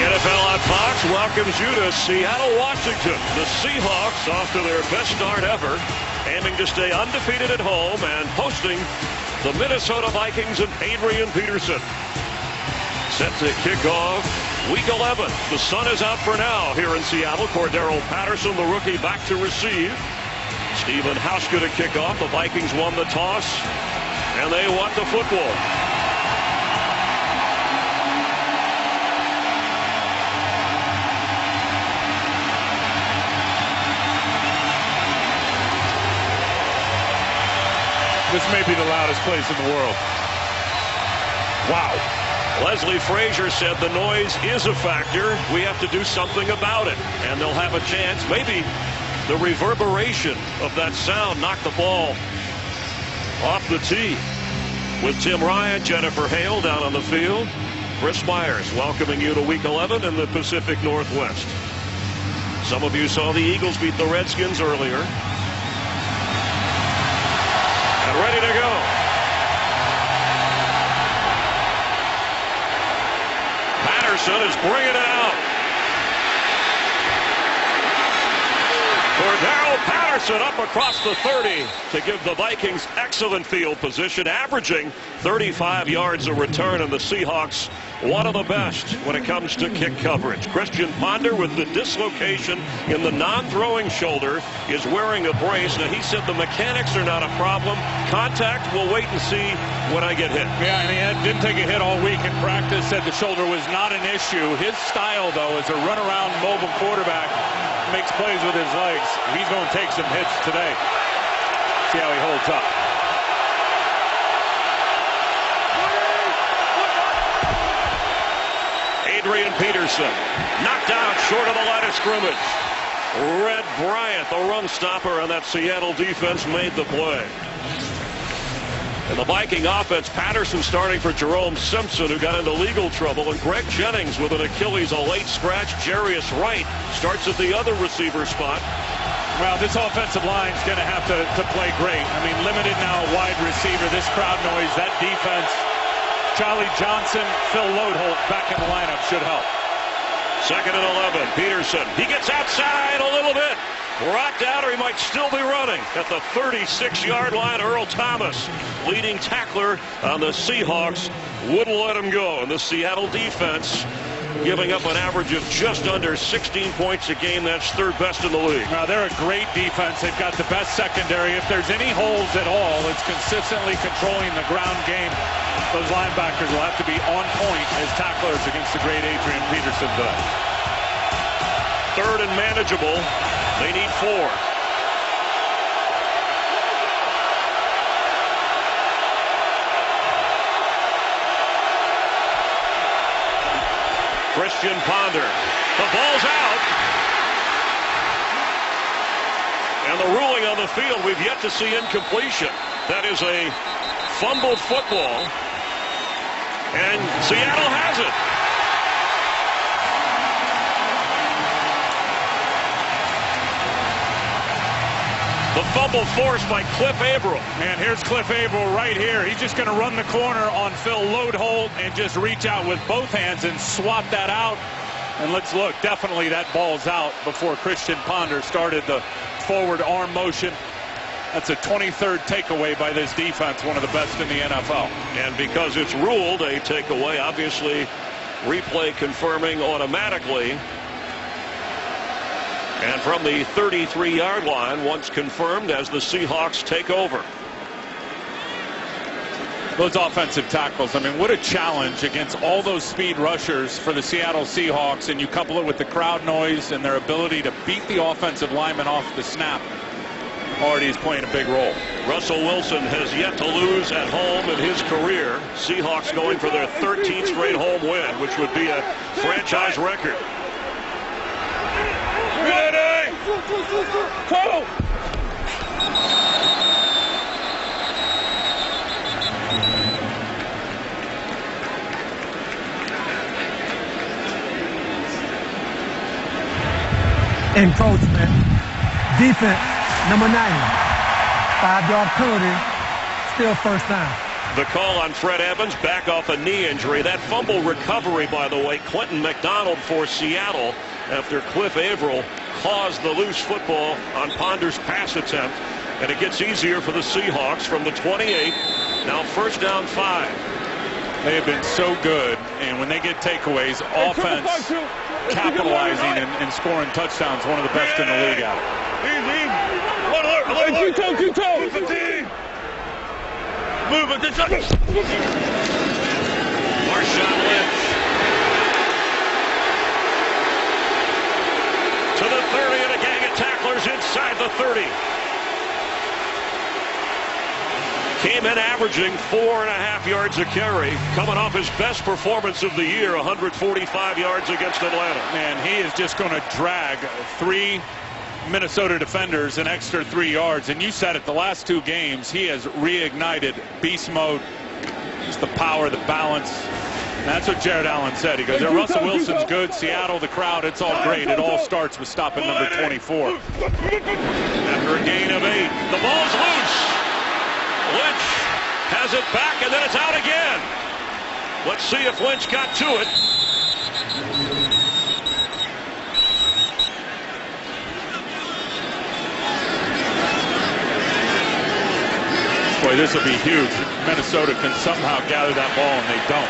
NFL on Fox welcomes you to Seattle, Washington. The Seahawks off to their best start ever, aiming to stay undefeated at home and hosting the Minnesota Vikings and Adrian Peterson. Set to kick off Week 11. The sun is out for now here in Seattle. Cordero Patterson, the rookie, back to receive. Stephen Hauschka to kick off. The Vikings won the toss, and they want the football. This may be the loudest place in the world. Wow. Leslie Frazier said the noise is a factor. We have to do something about it. And they'll have a chance. Maybe the reverberation of that sound knocked the ball off the tee. With Tim Ryan, Jennifer Hale down on the field. Chris Myers welcoming you to Week 11 in the Pacific Northwest. Some of you saw the Eagles beat the Redskins earlier. And ready to go. Patterson is bringing it out. Cordero Patterson up across the 30 to give the Vikings excellent field position, averaging 35 yards a return, and the Seahawks one of the best when it comes to kick coverage. Christian Ponder with the dislocation in the non-throwing shoulder is wearing a brace. Now, he said the mechanics are not a problem. Contact, we'll wait and see when I get hit. Yeah, and he didn't take a hit all week in practice, said the shoulder was not an issue. His style, though, is a run-around mobile quarterback, makes plays with his legs. He's going to take some hits today. See how he holds up. Adrian Peterson knocked out short of the line of scrimmage. Red Bryant, the run stopper on that Seattle defense, made the play. And the Viking offense, Patterson starting for Jerome Simpson, who got into legal trouble, and Greg Jennings with an Achilles, a late scratch. Jarius Wright starts at the other receiver spot. Well, this offensive line is going to have to play great. I mean, limited now, wide receiver, this crowd noise, that defense. Charlie Johnson, Phil Lodeholt back in the lineup should help. 2nd and 11. Peterson. He gets outside a little bit. Rocked out, or he might still be running at the 36-yard line. Earl Thomas, leading tackler on the Seahawks, wouldn't let him go. And the Seattle defense giving up an average of just under 16 points a game. That's third best in the league. Now, they're a great defense. They've got the best secondary. If there's any holes at all, it's consistently controlling the ground game. Those linebackers will have to be on point as tacklers against the great Adrian Peterson today. 3rd and manageable. They need 4. Christian Ponder. The ball's out. And the ruling on the field, we've yet to see incompletion. That is a fumbled football. And Seattle has it. The fumble forced by Cliff Avril. And here's Cliff Avril right here. He's just going to run the corner on Phil Lodeholt and just reach out with both hands and swat that out. And let's look. Definitely that ball's out before Christian Ponder started the forward arm motion. That's a 23rd takeaway by this defense, one of the best in the NFL. And because it's ruled a takeaway, obviously replay confirming automatically. And from the 33-yard line, once confirmed, as the Seahawks take over. Those offensive tackles, I mean, what a challenge against all those speed rushers for the Seattle Seahawks, and you couple it with the crowd noise and their ability to beat the offensive lineman off the snap. Already is playing a big role. Russell Wilson has yet to lose at home in his career. Seahawks going for their 13th straight home win, which would be a franchise record. Ready? Go! Encroachment, defense, number 90, 5-yard penalty, still first down. The call on Fred Evans, back off a knee injury. That fumble recovery, by the way, Clinton McDonald for Seattle after Cliff Averill caused the loose football on Ponder's pass attempt. And it gets easier for the Seahawks from the 28. Now first down 5. They have been so good, and when they get takeaways, offense capitalizing and scoring touchdowns, one of the best in the league out. Move it. Marshawn Lynch to the 30 and a gang of tacklers inside the 30. Came in averaging 4.5 yards a carry, coming off his best performance of the year, 145 yards against Atlanta. And he is just going to drag 3 Minnesota defenders an extra 3 yards. And you said it, the last 2 games, he has reignited beast mode, just the power, the balance. And that's what Jared Allen said. He goes, Russell Wilson's good, Seattle, the crowd, it's all great. It all starts with stopping number 24. After a gain of 8, the ball's loose. Lynch has it back, and then it's out again. Let's see if Lynch got to it. Boy, this will be huge. Minnesota can somehow gather that ball, and they don't.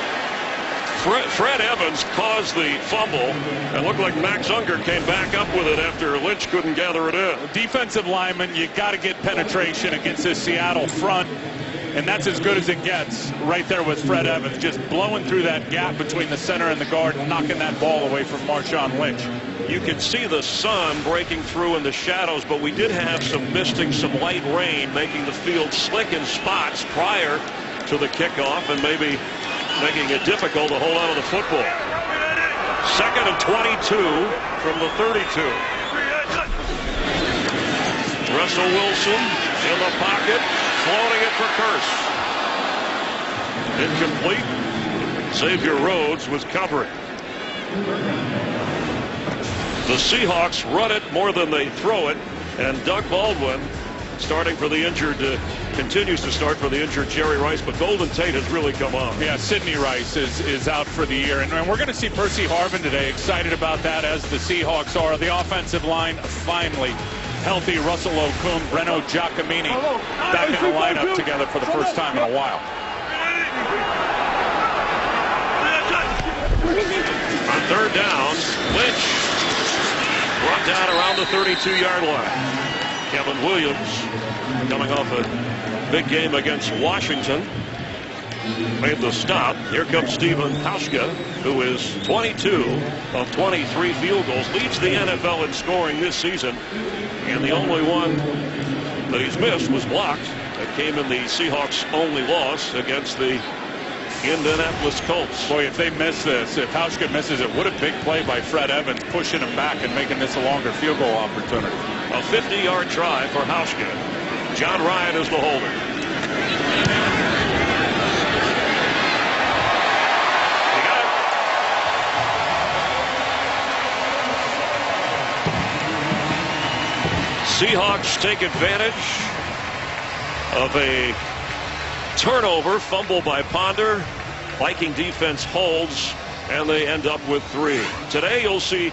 Fred Evans caused the fumble, and looked like Max Unger came back up with it after Lynch couldn't gather it in. Defensive lineman, you got to get penetration against this Seattle front, and that's as good as it gets right there with Fred Evans, just blowing through that gap between the center and the guard and knocking that ball away from Marshawn Lynch. You can see the sun breaking through in the shadows, but we did have some misting, some light rain, making the field slick in spots prior to the kickoff and maybe making it difficult to hold on to the football. 2nd and 22 from the 32. Russell Wilson in the pocket, floating it for Kearse. Incomplete. Xavier Rhodes was covering. The Seahawks run it more than they throw it, and Doug Baldwin starting for the injured, continues to start for the injured Jerry Rice, but Golden Tate has really come on. Yeah, Sidney Rice is out for the year, and we're going to see Percy Harvin today. Excited about that, as the Seahawks are. The offensive line finally healthy. Russell Okung, Breno Giacomini back in the lineup together for the first time in a while. On 3rd down, Lynch brought down around the 32-yard line. Kevin Williams, coming off a big game against Washington, made the stop. Here comes Stephen Hauschka, who is 22 of 23 field goals, leads the NFL in scoring this season, and the only one that he's missed was blocked. That came in the Seahawks' only loss against the Indianapolis Colts. Boy, if they miss this, if Hauschka misses it, what a big play by Fred Evans, pushing him back and making this a longer field goal opportunity. A 50-yard try for Hauschka. John Ryan is the holder. He got it. Seahawks take advantage of a turnover, fumble by Ponder. Viking defense holds, and they end up with 3. Today you'll see,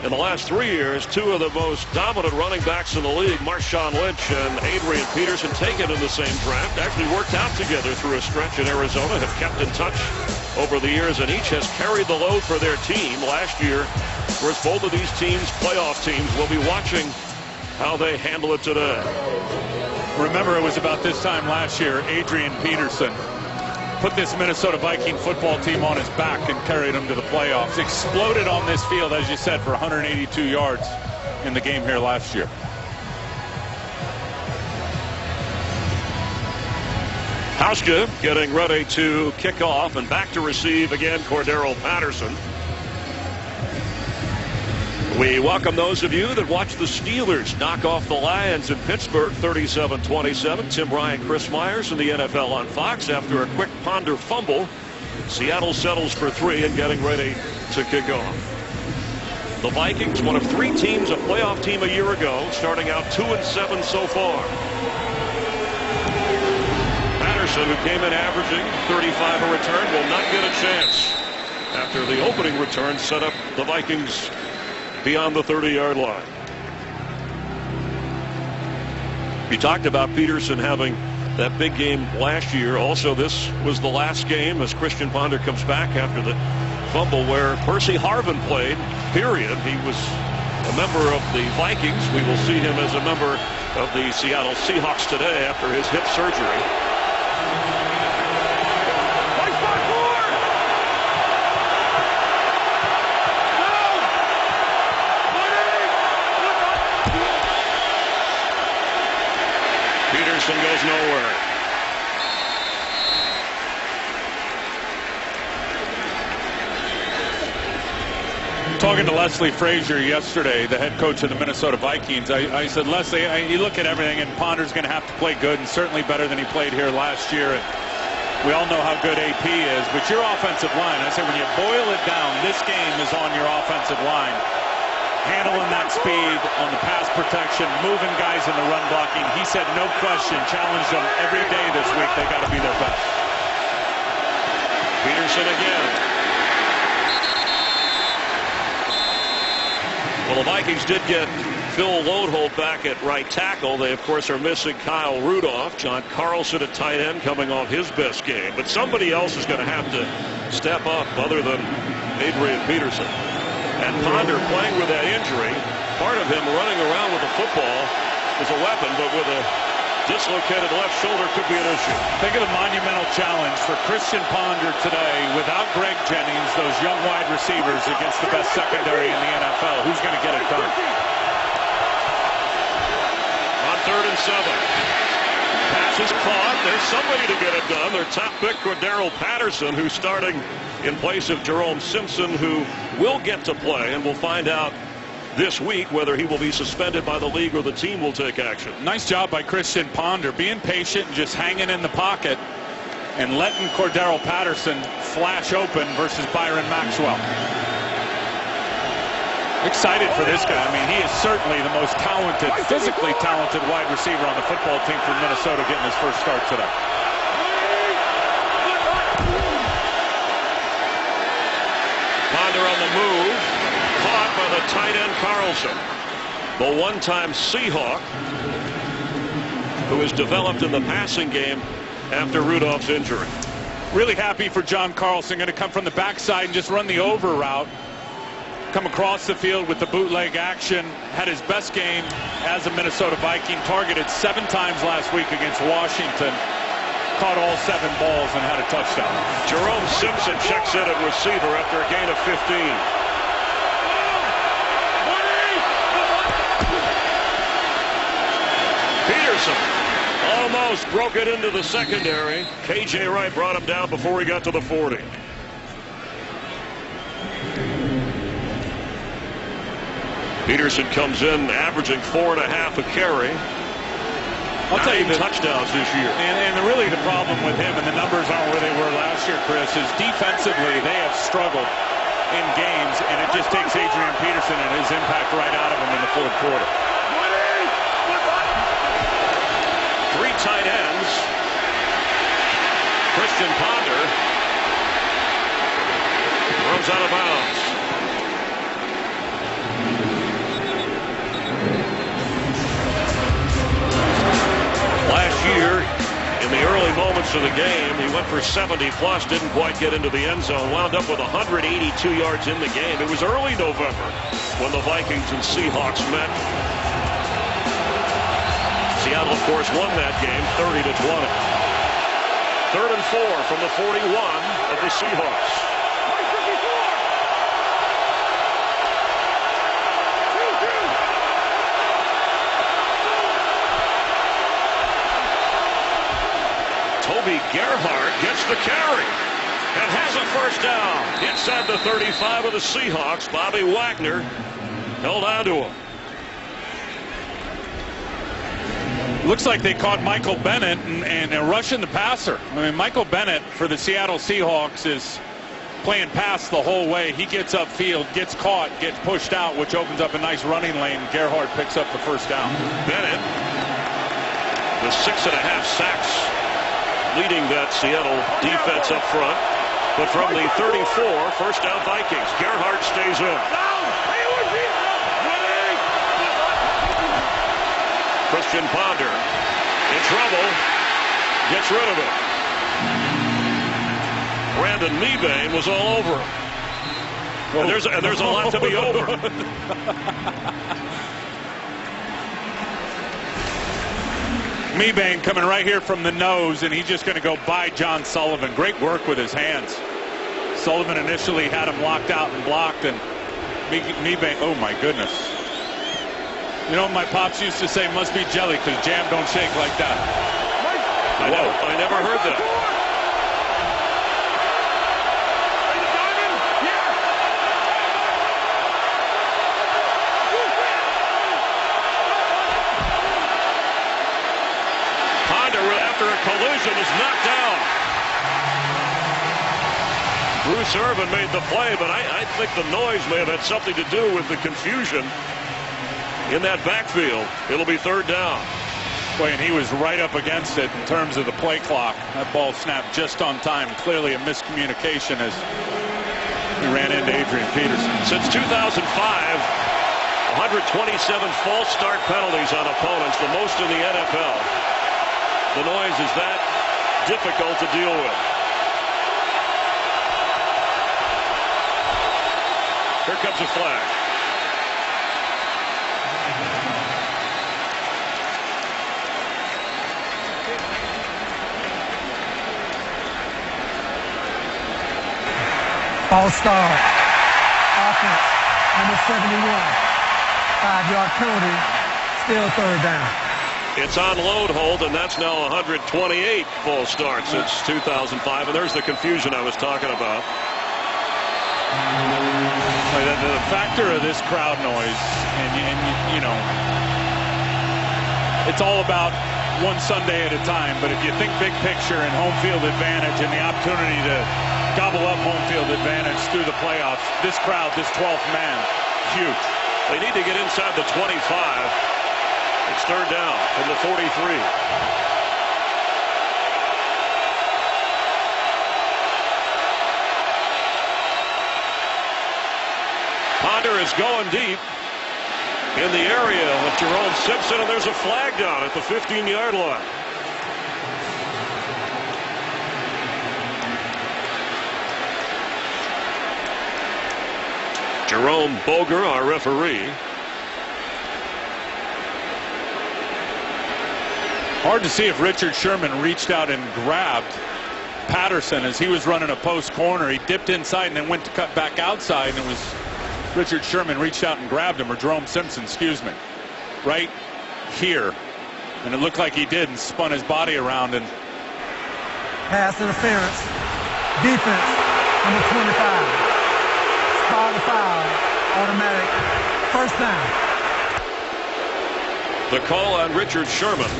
in the last 3 years, 2 of the most dominant running backs in the league, Marshawn Lynch and Adrian Peterson, taken in the same draft, actually worked out together through a stretch in Arizona, have kept in touch over the years, and each has carried the load for their team. Last year, of course, both of these teams, playoff teams, will be watching how they handle it today. Remember, it was about this time last year, Adrian Peterson put this Minnesota Viking football team on his back and carried them to the playoffs. Exploded on this field, as you said, for 182 yards in the game here last year. Hauschka getting ready to kick off, and back to receive again, Cordero Patterson. We welcome those of you that watch the Steelers knock off the Lions in Pittsburgh 37-27. Tim Ryan, Chris Myers in the NFL on Fox. After a quick Ponder fumble, Seattle settles for 3 and getting ready to kick off. The Vikings, one of 3 teams, a playoff team a year ago, starting out 2-7 so far. Patterson Peterson, who came in averaging 35 a return, will not get a chance after the opening return set up the Vikings beyond the 30-yard line. You talked about Peterson having that big game last year. Also, this was the last game as Christian Ponder comes back after the fumble where Percy Harvin played, period. He was a member of the Vikings. We will see him as a member of the Seattle Seahawks today after his hip surgery. Peterson goes nowhere. Talking to Leslie Frazier yesterday, the head coach of the Minnesota Vikings, I said, Leslie, you look at everything, and Ponder's going to have to play good, and certainly better than he played here last year. And we all know how good AP is, but your offensive line, I said, when you boil it down, this game is on your offensive line. Handling that speed on the pass protection, moving guys in the run blocking. He said, no question, challenge them every day this week. They got to be their best. Peterson again. Well, the Vikings did get Phil Lodeholt back at right tackle. They, of course, are missing Kyle Rudolph. John Carlson at tight end coming off his best game. But somebody else is going to have to step up other than Adrian Peterson. And Ponder playing with that injury, part of him running around with the football is a weapon, but with a dislocated left shoulder could be an issue. Think of the monumental challenge for Christian Ponder today without Greg Jennings, those young wide receivers against the best secondary in the NFL. Who's going to get it done? On 3rd and 7. Pass is caught. There's somebody to get it done. Their top pick, Cordarrelle Patterson, who's starting in place of Jerome Simpson, who will get to play, and we'll find out this week whether he will be suspended by the league or the team will take action. Nice job by Christian Ponder, being patient and just hanging in the pocket and letting Cordarrelle Patterson flash open versus Byron Maxwell. Excited for this guy. I mean, he is certainly the most talented, physically talented wide receiver on the football team from Minnesota, getting his first start today. Ponder on the move, caught by the tight end Carlson, the one-time Seahawk who has developed in the passing game after Rudolph's injury. Really happy for John Carlson. Going to come from the backside and just run the over route. Come across the field with the bootleg action. Had his best game as a Minnesota Viking. Targeted 7 times last week against Washington. Caught all 7 balls and had a touchdown. Jerome Simpson checks in at receiver after a gain of 15. Peterson almost broke it into the secondary. KJ Wright brought him down before he got to the 40. Peterson comes in averaging 4.5 a carry. I'll tell you, touchdowns this year. And really the problem with him, and the numbers aren't where they were last year, Chris, is defensively they have struggled in games, and it just takes Adrian Peterson and his impact right out of him in the 4th quarter. 3 tight ends. Christian Ponder throws out of bounds. Last year, in the early moments of the game, he went for 70-plus, didn't quite get into the end zone, wound up with 182 yards in the game. It was early November when the Vikings and Seahawks met. Seattle, of course, won that game 30-20. 3rd and 4 from the 41 of the Seahawks. Toby Gerhardt gets the carry and has a first down inside the 35 of the Seahawks. Bobby Wagner held on to him. Looks like they caught Michael Bennett and rushing the passer. I mean, Michael Bennett for the Seattle Seahawks is playing pass the whole way. He gets upfield, gets caught, gets pushed out, which opens up a nice running lane. Gerhardt picks up the first down. Bennett with 6.5 sacks leading that Seattle defense up front. But from the 34, first down Vikings. Gerhardt stays in. Christian Ponder in trouble. Gets rid of it. Brandon Mebane was all over him. And there's a lot to be over. Mebane coming right here from the nose, and he's just going to go by John Sullivan. Great work with his hands. Sullivan initially had him locked out and blocked, and Mebane, oh my goodness. You know, my pops used to say, must be jelly because jam don't shake like that. I never heard that. After a collision is knocked down. Bruce Irvin made the play, but I think the noise may have had something to do with the confusion in that backfield. It'll be third down. Boy, and he was right up against it in terms of the play clock. That ball snapped just on time. Clearly a miscommunication as he ran into Adrian Peterson. Since 2005, 127 false start penalties on opponents, the most in the NFL. The noise is that difficult to deal with. Here comes a flag. All-star offense, number 71. 5-yard penalty, still third down. It's on load hold, and that's now 128 false starts since 2005. And there's the confusion I was talking about. The factor of this crowd noise, and you know, it's all about one Sunday at a time. But if you think big picture and home field advantage and the opportunity to gobble up home field advantage through the playoffs, this crowd, this 12th man, huge. They need to get inside the 25. It's third down from the 43. Ponder is going deep in the area with Jerome Simpson, and there's a flag down at the 15-yard line. Jerome Boger, our referee. Hard to see if Richard Sherman reached out and grabbed Patterson as he was running a post corner. He dipped inside and then went to cut back outside, and it was Richard Sherman reached out and grabbed him, or Jerome Simpson, excuse me, right here. And it looked like he did and spun his body around. And pass interference. Defense, number 25. Call the foul. Automatic. First down. The call on Richard Sherman.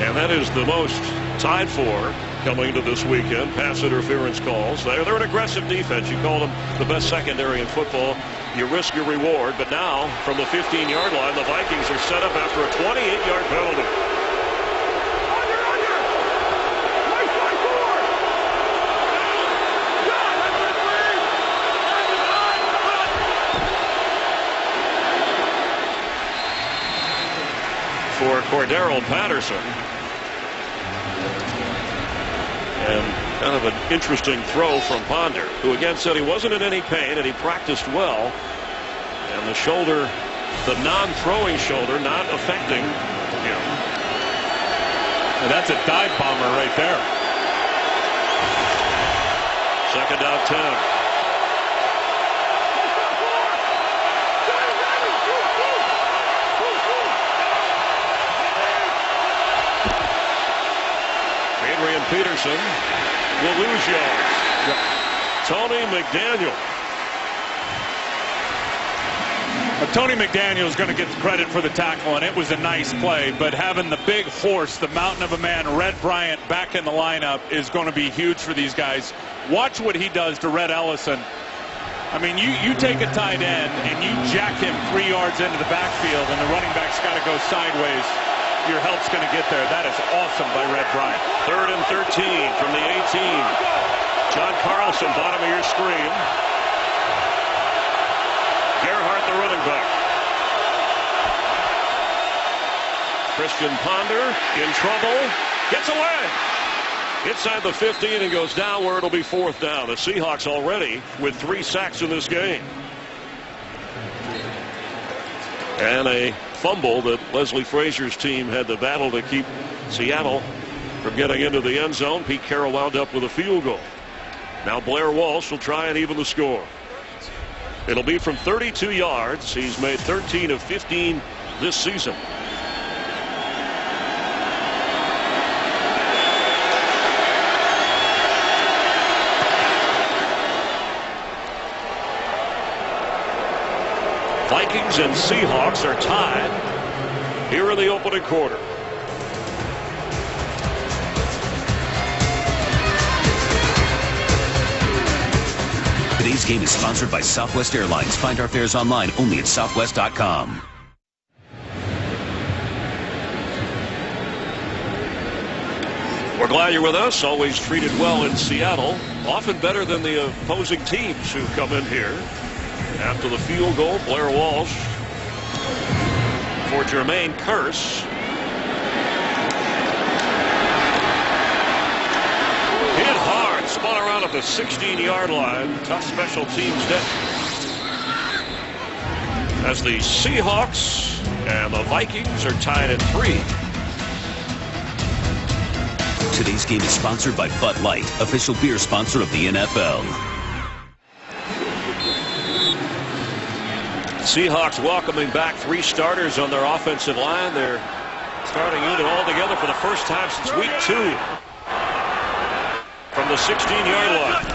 And that is the most tied for coming into this weekend. Pass interference calls. They're an aggressive defense. You call them the best secondary in football. You risk your reward. But now, from the 15-yard line, the Vikings are set up after a 28-yard penalty. For Cordero Patterson. And kind of an interesting throw from Ponder, who again said he wasn't in any pain and he practiced well. And the shoulder, the non-throwing shoulder, not affecting him. And that's a dive bomber right there. Second down 10. Adrian Peterson will lose yards. Tony McDaniel. Tony McDaniel is going to get the credit for the tackle, and it was a nice play. But having the big horse, the mountain of a man, Red Bryant, back in the lineup is going to be huge for these guys. Watch what he does to Red Ellison. I mean, you take a tight end and you jack him 3 yards into the backfield, and the running back's got to go sideways. your help's going to get there. That is awesome by Red Bryant. 3rd and 13 from the 18. John Carlson, bottom of your screen. Gerhardt, the running back. Christian Ponder in trouble. Gets away. Inside the 15 and goes down where it'll be 4th down. The Seahawks already with 3 sacks in this game. And a fumble that Leslie Frazier's team had to battle to keep Seattle from getting into the end zone. Pete Carroll wound up with a field goal. Now Blair Walsh will try and even the score. It'll be from 32 yards. He's made 13 of 15 this season. Vikings and Seahawks are tied here in the opening quarter. Today's game is sponsored by Southwest Airlines. Find our fares online only at southwest.com. We're glad you're with us. Always treated well in Seattle. Often better than the opposing teams who come in here. After the field goal, Blair Walsh for Jermaine Kearse. Hit hard, spun around at the 16-yard line. Tough special teams day. As the Seahawks and the Vikings are tied at 3. Today's game is sponsored by Bud Light, official beer sponsor of the NFL. Seahawks welcoming back 3 starters on their offensive line. Their starting unit all together for the first time since week 2. From the 16-yard line.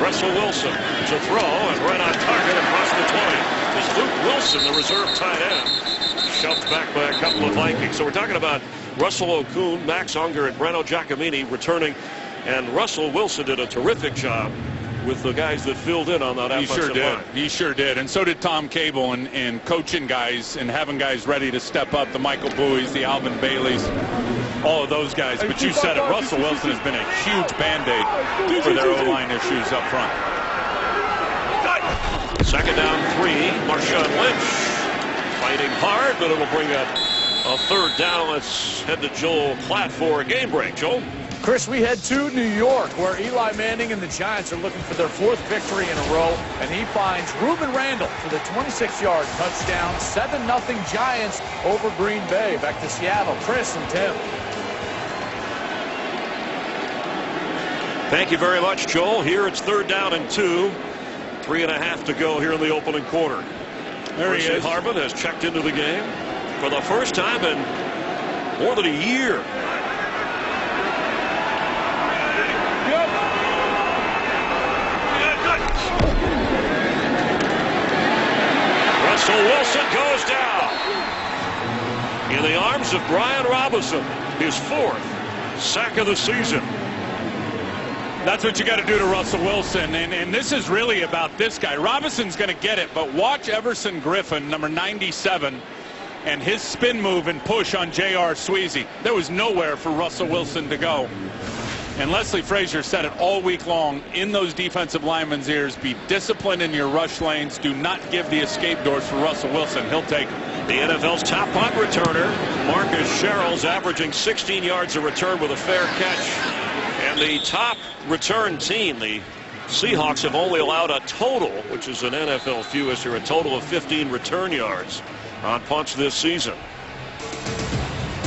Russell Wilson to throw and right on target across the 20. Is Luke Wilson, the reserve tight end, shoved back by a couple of Vikings. So we're talking about Russell Okung, Max Unger, and Breno Giacomini returning. And Russell Wilson did a terrific job with the guys that filled in on that offensive line. He sure did. And so did Tom Cable and coaching guys and having guys ready to step up. The Michael Bowie's, the Alvin Baileys, all of those guys. But you said it, Russell Wilson has been a huge Band-Aid for their O-line issues up front. 2nd down 3. Marshawn Lynch fighting hard, but it'll bring up a 3rd down. Let's head to Joel Klatt for a game break. Joel? Chris, we head to New York, where Eli Manning and the Giants are looking for their 4th victory in a row, and he finds Reuben Randall for the 26-yard touchdown. 7-0 Giants over Green Bay. Back to Seattle. Chris and Tim. Thank you very much, Joel. Here it's 3rd down and 2. 3.5 to go here in the opening quarter. There he is. Harbin has checked into the game for the first time in more than a year. Russell Wilson goes down in the arms of Brian Robinson, his 4th sack of the season. That's what you got to do to Russell Wilson, and this is really about this guy. Robinson's going to get it, but watch Everson Griffin, number 97, and his spin move and push on J.R. Sweezy. There was nowhere for Russell Wilson to go. And Leslie Frazier said it all week long in those defensive linemen's ears. Be disciplined in your rush lanes. Do not give the escape doors for Russell Wilson. He'll take them. The NFL's top punt returner, Marcus Sherrill's averaging 16 yards a return with a fair catch. And the top return team, the Seahawks, have only allowed a total, which is an NFL fewest here, a total of 15 return yards on punts this season.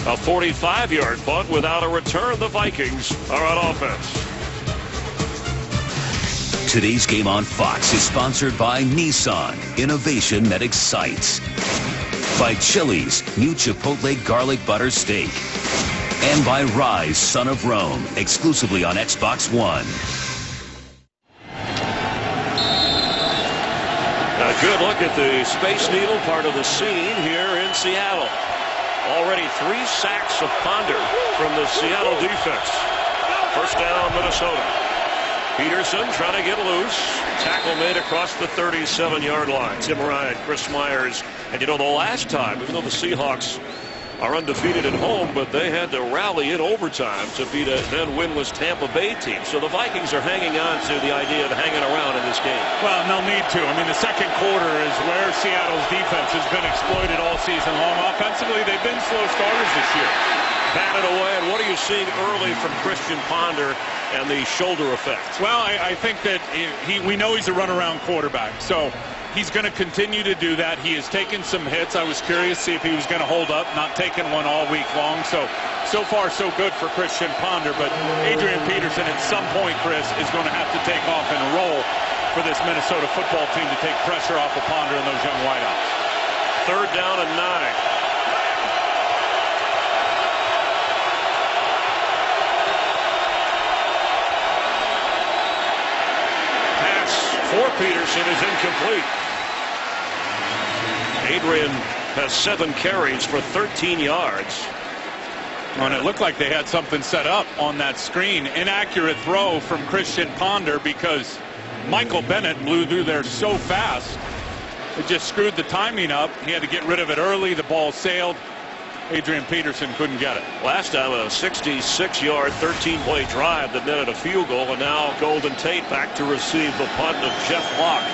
A 45-yard punt without a return. The Vikings are on offense. Today's game on Fox is sponsored by Nissan, innovation that excites. By Chili's, new Chipotle garlic butter steak. And by Rise, Son of Rome, exclusively on Xbox One. A good look at the Space Needle part of the scene here in Seattle. Already 3 sacks of Ponder from the Seattle defense. 1st down, Minnesota. Peterson trying to get loose. Tackle made across the 37-yard line. Tim Ryan, Chris Myers. And you know, the last time, even though the Seahawks are undefeated at home, but they had to rally in overtime to beat a then winless Tampa Bay team. So the Vikings are hanging on to the idea of hanging around in this game. Well, no need to. I mean, the second quarter is where Seattle's defense has been exploited all season long. Offensively, they've been slow starters this year. Batted away. And what are you seeing early from Christian Ponder and the shoulder effect? Well, I think that we know he's a runaround quarterback, so he's going to continue to do that. He has taken some hits. I was curious to see if he was going to hold up, not taking one all week long. So far, so good for Christian Ponder. But Adrian Peterson, at some point, Chris, is going to have to take off and roll for this Minnesota football team to take pressure off of Ponder and those young wideouts. 3rd down and 9. For Peterson is incomplete. Adrian has 7 carries for 13 yards. And it looked like they had something set up on that screen. Inaccurate throw from Christian Ponder because Michael Bennett blew through there so fast. It just screwed the timing up. He had to get rid of it early. The ball sailed. Adrian Peterson couldn't get it. Last time a 66-yard, 13-play drive that netted a field goal, and now Golden Tate back to receive the punt of Jeff Locke.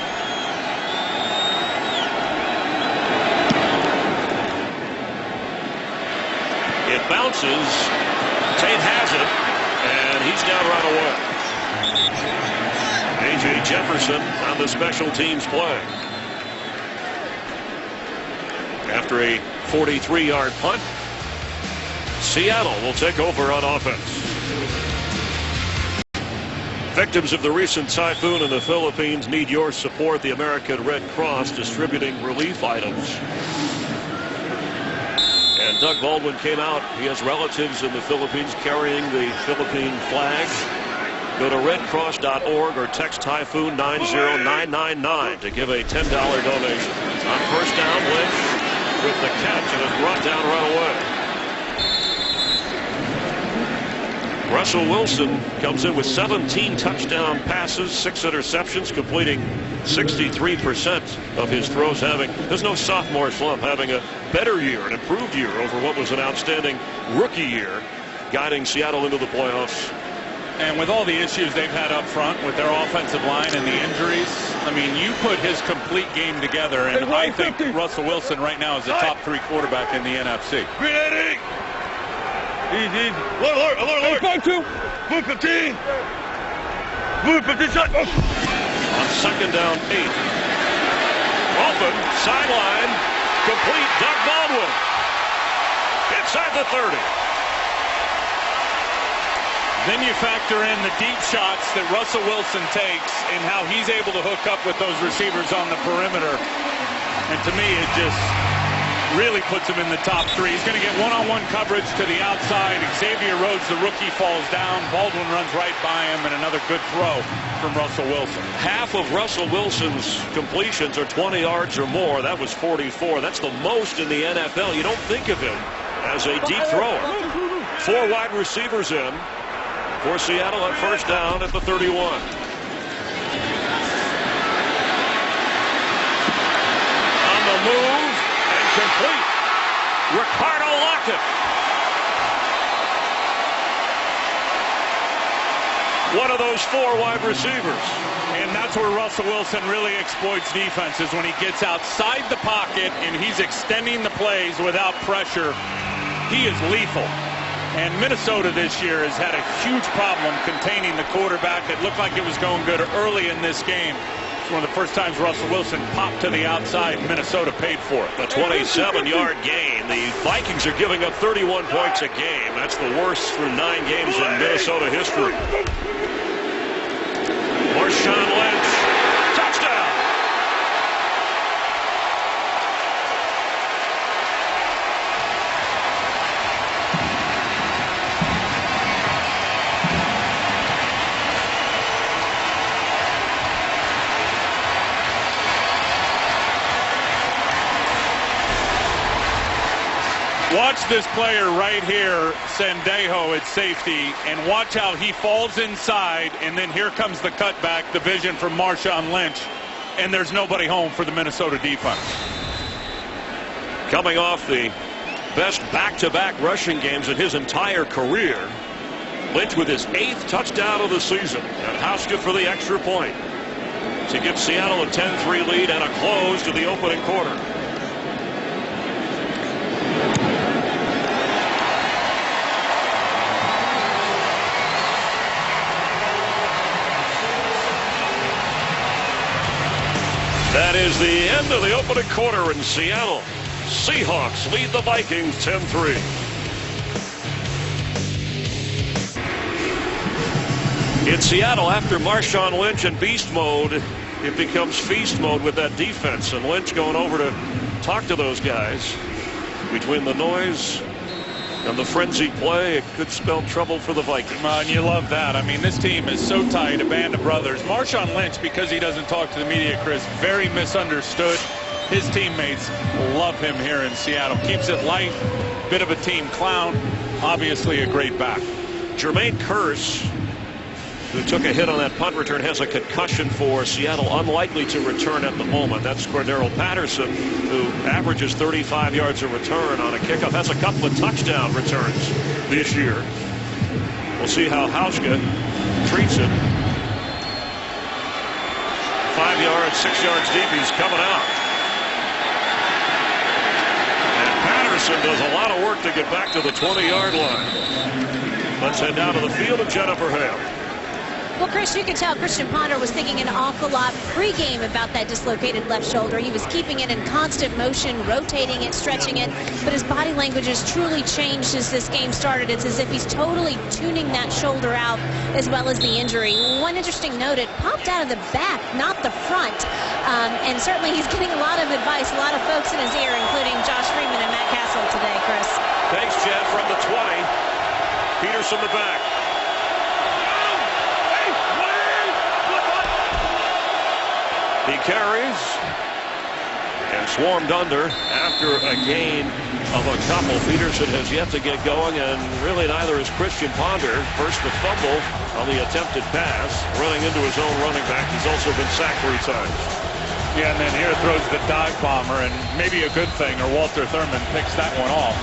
It bounces. Tate has it, and he's down right away. A.J. Jefferson on the special teams play. After a 43-yard punt, Seattle will take over on offense. Victims of the recent typhoon in the Philippines need your support. The American Red Cross distributing relief items. And Doug Baldwin came out. He has relatives in the Philippines carrying the Philippine flag. Go to redcross.org or text Typhoon 90999 to give a $10 donation. On 1st down, Lynch with the catch and is brought down right away. Russell Wilson comes in with 17 touchdown passes, 6 interceptions, completing 63% of his throws. There's no sophomore slump, having a better year, an improved year over what was an outstanding rookie year, guiding Seattle into the playoffs. And with all the issues they've had up front with their offensive line and the injuries, I mean, you put his complete game together, and I think Russell Wilson right now is the top 3 quarterback in the NFC. Green easy. Alert, alert, alert. Move 15. Move 15 shot. On 2nd down, 8. Open, sideline, complete, Doug Baldwin. Inside the 30. Then you factor in the deep shots that Russell Wilson takes and how he's able to hook up with those receivers on the perimeter. And to me, it just really puts him in the top 3. He's going to get one-on-one coverage to the outside. Xavier Rhodes, the rookie, falls down. Baldwin runs right by him, and another good throw from Russell Wilson. Half of Russell Wilson's completions are 20 yards or more. That was 44. That's the most in the NFL. You don't think of him as a deep thrower. 4 wide receivers in for Seattle at 1st down at the 31. On the move and complete. Ricardo Lockett. One of those 4 wide receivers. And that's where Russell Wilson really exploits defenses, when he gets outside the pocket and he's extending the plays without pressure. He is lethal. And Minnesota this year has had a huge problem containing the quarterback. It looked like it was going good early in this game. It's one of the first times Russell Wilson popped to the outside. Minnesota paid for it. A 27-yard gain. The Vikings are giving up 31 points a game. That's the worst through 9 games in Minnesota history. Marshawn Lynch. Touchdown. Watch this player right here, Sendejo at safety, and watch how he falls inside, and then here comes the cutback, the vision from Marshawn Lynch, and there's nobody home for the Minnesota defense. Coming off the best back-to-back rushing games in his entire career. Lynch with his 8th touchdown of the season, and Hauschka for the extra point to give Seattle a 10-3 lead and a close to the opening quarter. That is the end of the opening quarter in Seattle. Seahawks lead the Vikings 10-3. In Seattle, after Marshawn Lynch and beast mode, it becomes feast mode with that defense. And Lynch going over to talk to those guys. Between the noise and the frenzied play, it could spell trouble for the Vikings. And you love that. I mean, this team is so tight, a band of brothers. Marshawn Lynch, because he doesn't talk to the media, Chris, very misunderstood. His teammates love him here in Seattle. Keeps it light, bit of a team clown, obviously a great back. Jermaine Kearse, who took a hit on that punt return, has a concussion for Seattle, unlikely to return at the moment. That's Cordero Patterson, who averages 35 yards a return on a kickoff. Has a couple of touchdown returns this year. We'll see how Hauschka treats it. 5 yards, 6 yards deep, he's coming out. And Patterson does a lot of work to get back to the 20-yard line. Let's head down to the field of Jennifer Hale. Well, Chris, you could tell Christian Ponder was thinking an awful lot pregame about that dislocated left shoulder. He was keeping it in constant motion, rotating it, stretching it, but his body language has truly changed as this game started. It's as if he's totally tuning that shoulder out as well as the injury. One interesting note, it popped out of the back, not the front, and certainly he's getting a lot of advice, a lot of folks in his ear, including Josh Freeman and Matt Castle today, Chris. Thanks, Jen, from the 20. Peterson the back. He carries and swarmed under after a gain of a couple. Peterson has yet to get going, and really neither is Christian Ponder. First the fumble on the attempted pass, running into his own running back. He's also been sacked 3 times. Yeah, and then here throws the dive bomber, and maybe a good thing, or Walter Thurman picks that one off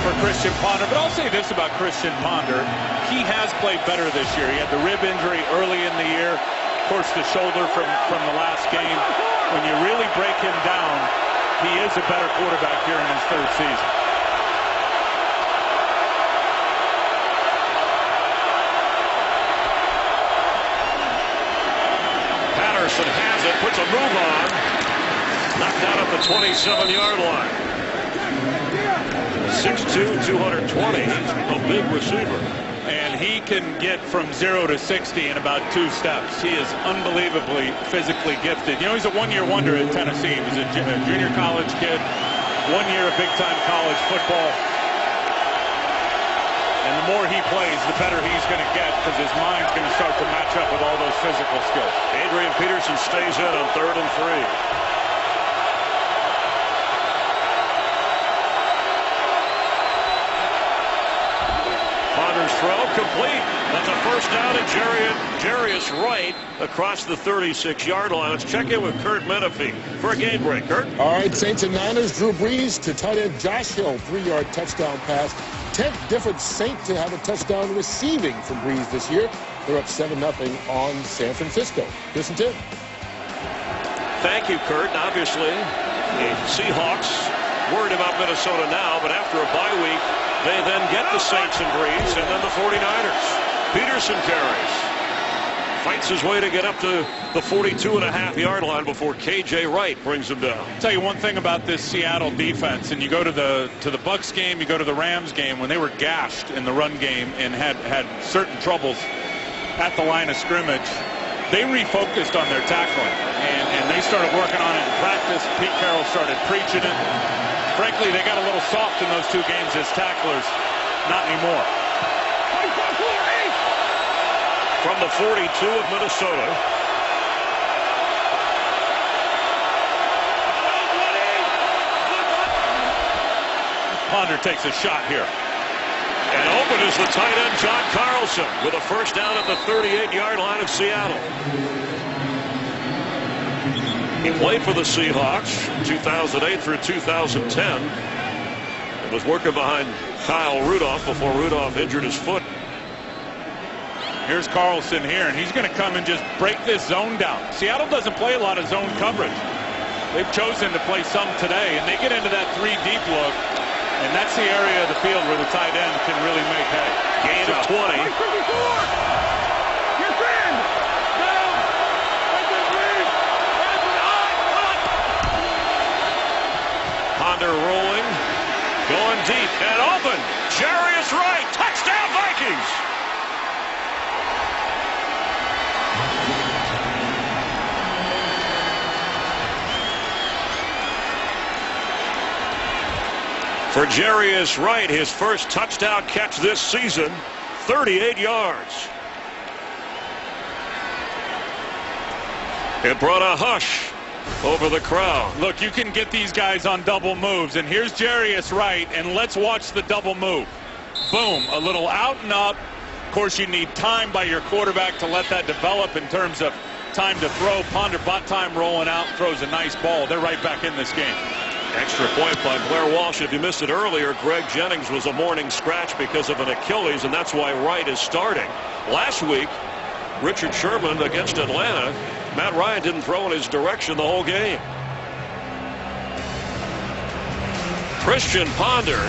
for Christian Ponder. But I'll say this about Christian Ponder. He has played better this year. He had the rib injury early in the year. Of course, the shoulder from the last game. When you really break him down, he is a better quarterback here in his 3rd season. Patterson has it, puts a move on. Knocked out at the 27-yard line. 6'2", 220, a big receiver. And he can get from 0 to 60 in about 2 steps. He is unbelievably physically gifted. You know, he's a one-year wonder at Tennessee. He was a junior college kid, 1 year of big-time college football. And the more he plays, the better he's going to get, because his mind's going to start to match up with all those physical skills. Adrian Peterson stays in on 3rd and 3. Throw complete. That's a first down at Jarius Wright across the 36-yard line. Let's check in with Kurt Menefee for a game break. Kurt? All right, Saints and Niners. Drew Brees to tight end Josh Hill, 3-yard touchdown pass. 10th different Saint to have a touchdown receiving from Brees this year. They're up 7-0 on San Francisco. Listen to it. Thank you, Kurt. Obviously, the Seahawks worried about Minnesota now, but after a bye week, they then get the Saints and Brees, and then the 49ers. Peterson carries. Fights his way to get up to the 42.5-yard line before K.J. Wright brings him down. I'll tell you one thing about this Seattle defense, and you go to the Bucks game, you go to the Rams game, when they were gashed in the run game and had certain troubles at the line of scrimmage, they refocused on their tackling, and they started working on it in practice. Pete Carroll started preaching it. Frankly, they got a little soft in those 2 games as tacklers. Not anymore. From the 42 of Minnesota. Ponder takes a shot here. And open is the tight end, John Carlson, with a first down at the 38-yard line of Seattle. He played for the Seahawks 2008 through 2010. Was working behind Kyle Rudolph before Rudolph injured his foot. Here's Carlson here, and he's going to come and just break this zone down. Seattle doesn't play a lot of zone coverage. They've chosen to play some today, and they get into that 3 deep look, and that's the area of the field where the tight end can really make hay. Gain of 20. Ponder rolling, going deep and open. Jarius Wright, touchdown Vikings. For Jarius Wright, his first touchdown catch this season, 38 yards. It brought a hush over the crowd. Look, you can get these guys on double moves, and here's Jarius Wright, and let's watch the double move. Boom, a little out and up. Of course, you need time by your quarterback to let that develop in terms of time to throw. Ponder bought time rolling out, throws a nice ball. They're right back in this game. Extra point by Blair Walsh. If you missed it earlier, Greg Jennings was a morning scratch because of an Achilles, and that's why Wright is starting. Last week, Richard Sherman against Atlanta, Matt Ryan didn't throw in his direction the whole game. Christian Ponder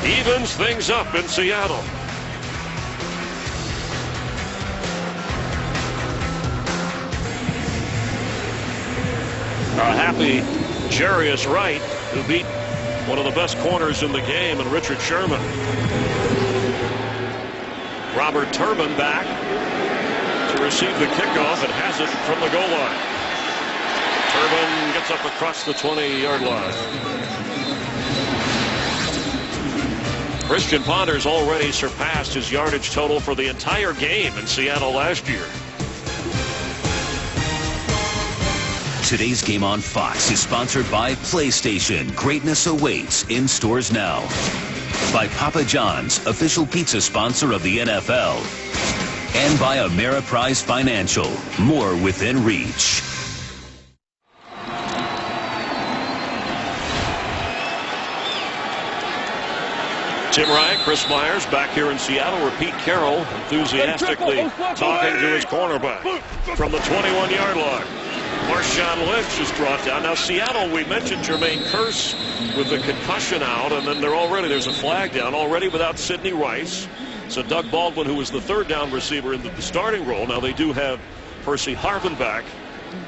evens things up in Seattle. A happy Jarius Wright, who beat one of the best corners in the game, and Richard Sherman. Robert Turbin back to receive the kickoff and has it from the goal line. Turbin gets up across the 20-yard line. Christian Ponder's already surpassed his yardage total for the entire game in Seattle last year. Today's game on Fox is sponsored by PlayStation. Greatness awaits in stores now. By Papa John's, official pizza sponsor of the NFL. And by Ameriprise Financial. More within reach. Tim Ryan, Chris Myers back here in Seattle, where Pete Carroll enthusiastically talking to his cornerback from the 21-yard line. Marshawn Lynch is brought down. Now Seattle, we mentioned Jermaine Kearse with the concussion out, and then there's a flag down already without Sidney Rice. So Doug Baldwin, who was the third down receiver in the starting role, now they do have Percy Harvin back.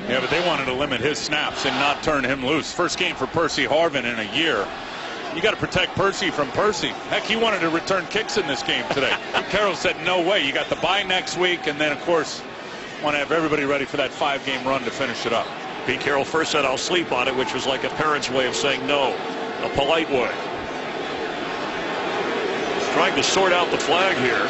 Yeah, but they wanted to limit his snaps and not turn him loose. First game for Percy Harvin in a year. You got to protect Percy from Percy. Heck, he wanted to return kicks in this game today. Carroll said, no way. You got the bye next week, and then, of course, want to have everybody ready for that 5-game run to finish it up. Pete Carroll first said, I'll sleep on it, which was like a parent's way of saying no, a polite way. Trying to sort out the flag here.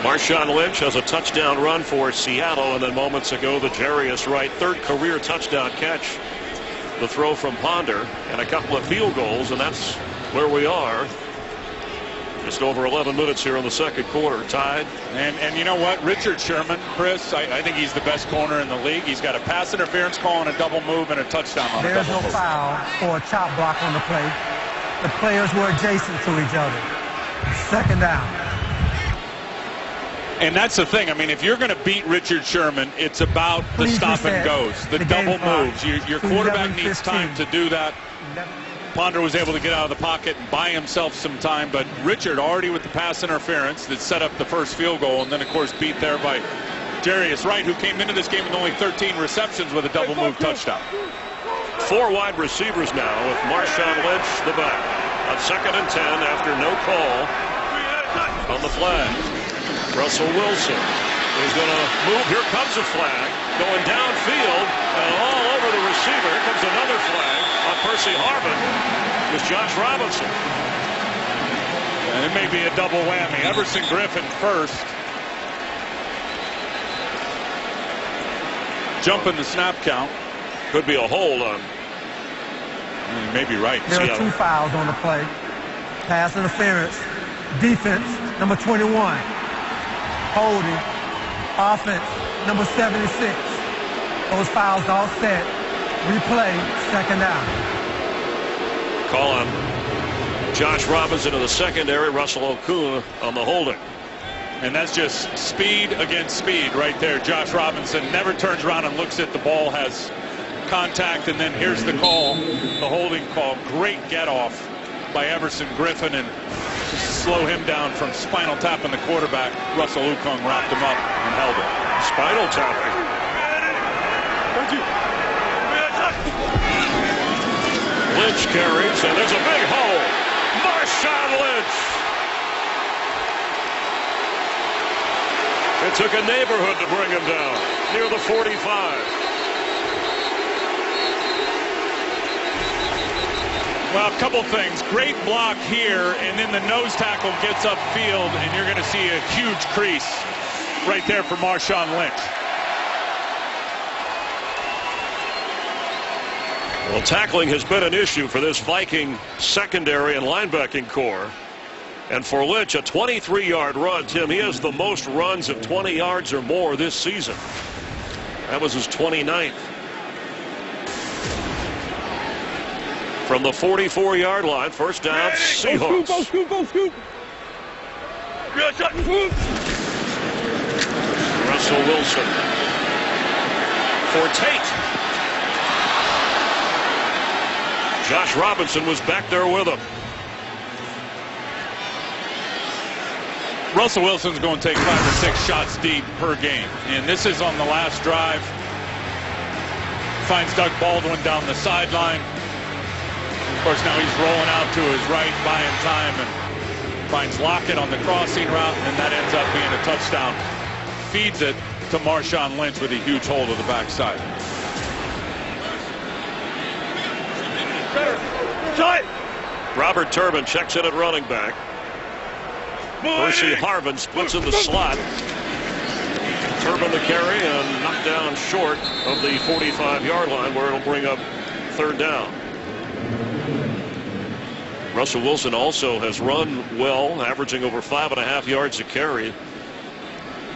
Marshawn Lynch has a touchdown run for Seattle, and then moments ago the Jarius Wright third career touchdown catch. The throw from Ponder and a couple of field goals, and that's where we are. Just over 11 minutes here in the second quarter, tied. And you know what? Richard Sherman, Chris, I think he's the best corner in the league. He's got a pass interference call on a double move and a touchdown on a double move. There's no foul or a chop block on the play. The players were adjacent to each other. Second down. And that's the thing. I mean, if you're going to beat Richard Sherman, it's about the stop and goes, the double moves. Your quarterback needs time to do that. Ponder was able to get out of the pocket and buy himself some time, but Richard already with the pass interference that set up the first field goal, and then, of course, beat there by Jarius Wright, who came into this game with only 13 receptions with a double move touchdown. 4 wide receivers now with Marshawn Lynch, the back. On 2nd and 10 after no call on the flag. Russell Wilson is going to move. Here comes a flag going downfield and all over the receiver. Here comes another flag on Percy Harvin with Josh Robinson. And it may be a double whammy. Everson Griffin first. Jumping the snap count. Could be a hold on. You may be right. There are 2 fouls on the play. Pass interference. Defense, number 21. Holding. Offense, number 76. Those fouls all set. Replay, second down. Call on Josh Robinson in the secondary, Russell Okung on the holding. And that's just speed against speed right there. Josh Robinson never turns around and looks at the ball, has contact, and then here's the call, the holding call. Great get off by Everson Griffin, and just slow him down from spinal tapping the quarterback. Russell Okung wrapped him up and held it. Spinal tapping. Lynch carries, and there's a big hole. Marshawn Lynch. It took a neighborhood to bring him down near the 45. Well, a couple things. Great block here, and then the nose tackle gets upfield, and you're going to see a huge crease right there for Marshawn Lynch. Well, tackling has been an issue for this Viking secondary and linebacking core. And for Lynch, a 23-yard run. Tim, he has the most runs of 20 yards or more this season. That was his 29th. From the 44-yard line, first down, Seahawks. Go scoop. Russell Wilson for Tate. Josh Robinson was back there with him. Russell Wilson's going to take 5 or 6 shots deep per game, and this is on the last drive. Finds Doug Baldwin down the sideline. Of course, now he's rolling out to his right, buying time, and finds Lockett on the crossing route, and that ends up being a touchdown. Feeds it to Marshawn Lynch with a huge hold of the backside. Robert Turbin checks in at running back. Percy Harvin splits in the slot. Turbin the carry and knocked down short of the 45-yard line, where it'll bring up third down. Russell Wilson also has run well, averaging over 5.5 yards a carry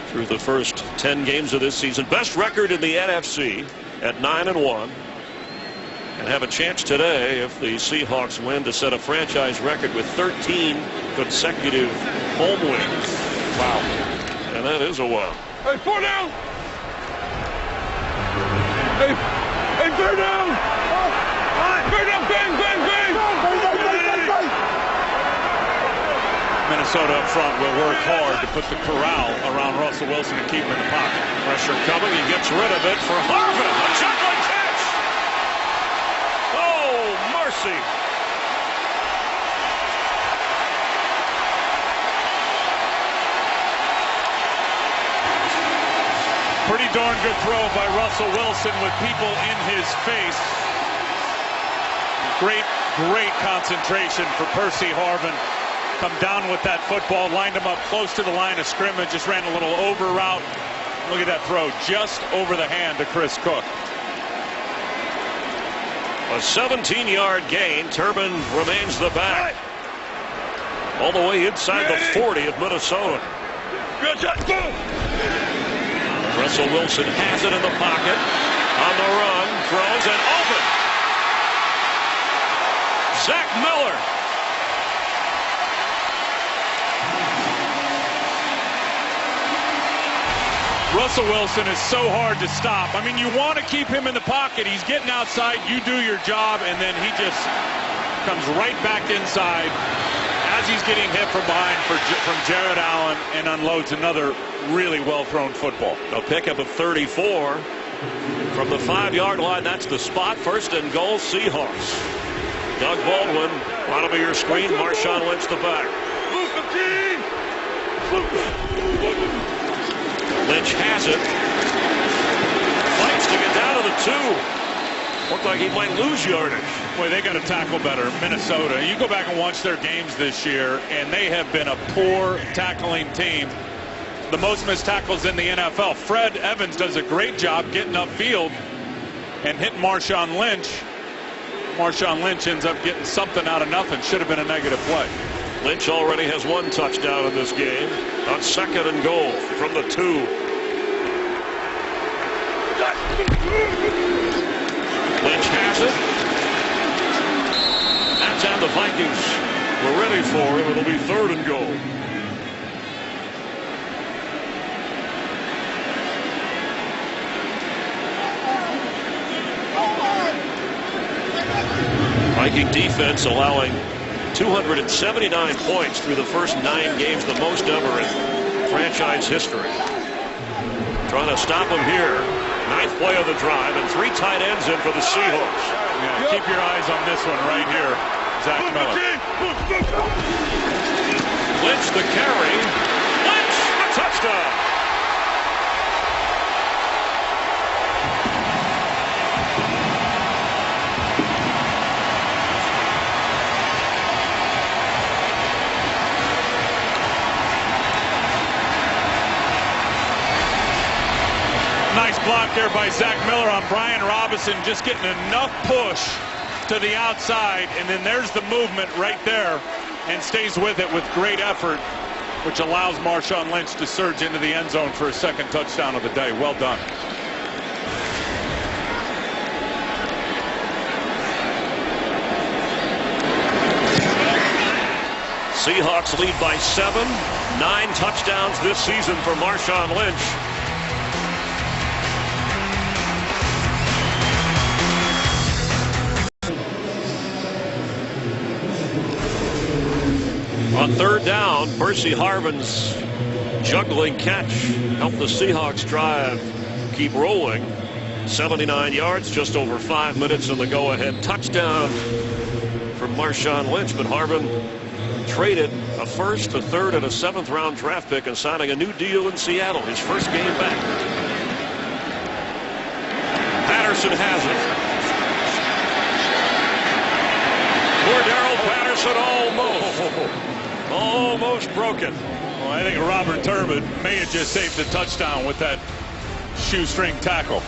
through the first 10 games of this season. Best record in the NFC at 9-1. And have a chance today, if the Seahawks win, to set a franchise record with 13 consecutive home wins. Wow. And that is a wow. Hey, 4 down. Hey, 3rd down. 3rd down, bang. Minnesota up front will work hard to put the corral around Russell Wilson and keep him in the pocket. Pressure coming. He gets rid of it for Harvin. A juggling catch. Oh, mercy. Pretty darn good throw by Russell Wilson with people in his face. Great concentration for Percy Harvin. Come down with that football, lined him up close to the line of scrimmage, just ran a little over route. Look at that throw, just over the hand to Chris Cook. A 17-yard gain. Turbin remains the back. All the way inside the 40 of Minnesota. Russell Wilson has it in the pocket. On the run, throws and open. Zach Miller. Russell Wilson is so hard to stop. I mean, you want to keep him in the pocket. He's getting outside. You do your job, and then he just comes right back inside as he's getting hit from behind from Jared Allen, and unloads another really well-thrown football. A pickup of 34 from the 5-yard line. That's the spot. First and goal, Seahawks. Doug Baldwin, bottom of your screen. Marshawn Lynch the back. Lynch has it. Fights to get down to the 2. Looked like he might lose yardage. Boy, they got to tackle better. Minnesota. You go back and watch their games this year, and they have been a poor tackling team. The most missed tackles in the NFL. Fred Evans does a great job getting upfield and hitting Marshawn Lynch. Marshawn Lynch ends up getting something out of nothing. Should have been a negative play. Lynch already has 1 touchdown in this game on 2nd and goal from the 2. Lynch has it. That's how the Vikings were ready for him. It'll be 3rd and goal. Viking defense allowing 279 points through the first 9 games, the most ever in franchise history. Trying to stop him here. 9th play of the drive, and 3 tight ends in for the Seahawks. Yeah, keep your eyes on this one right here. Zach Miller. Lynch the carry. Lynch, a touchdown. Nice block there by Zach Miller on Brian Robinson, just getting enough push to the outside, and then there's the movement right there, and stays with it with great effort, which allows Marshawn Lynch to surge into the end zone for his 2nd touchdown of the day. Well done. Seahawks lead by 7. 9 touchdowns this season for Marshawn Lynch. On 3rd down, Percy Harvin's juggling catch helped the Seahawks drive keep rolling. 79 yards, just over 5 minutes, and the go-ahead touchdown from Marshawn Lynch. But Harvin traded a 1st, a 3rd, and a 7th round draft pick and signing a new deal in Seattle, his first game back. Patterson has it. Cordero Patterson almost broken. Well, I think Robert Turbin may have just saved the touchdown with that shoestring tackle.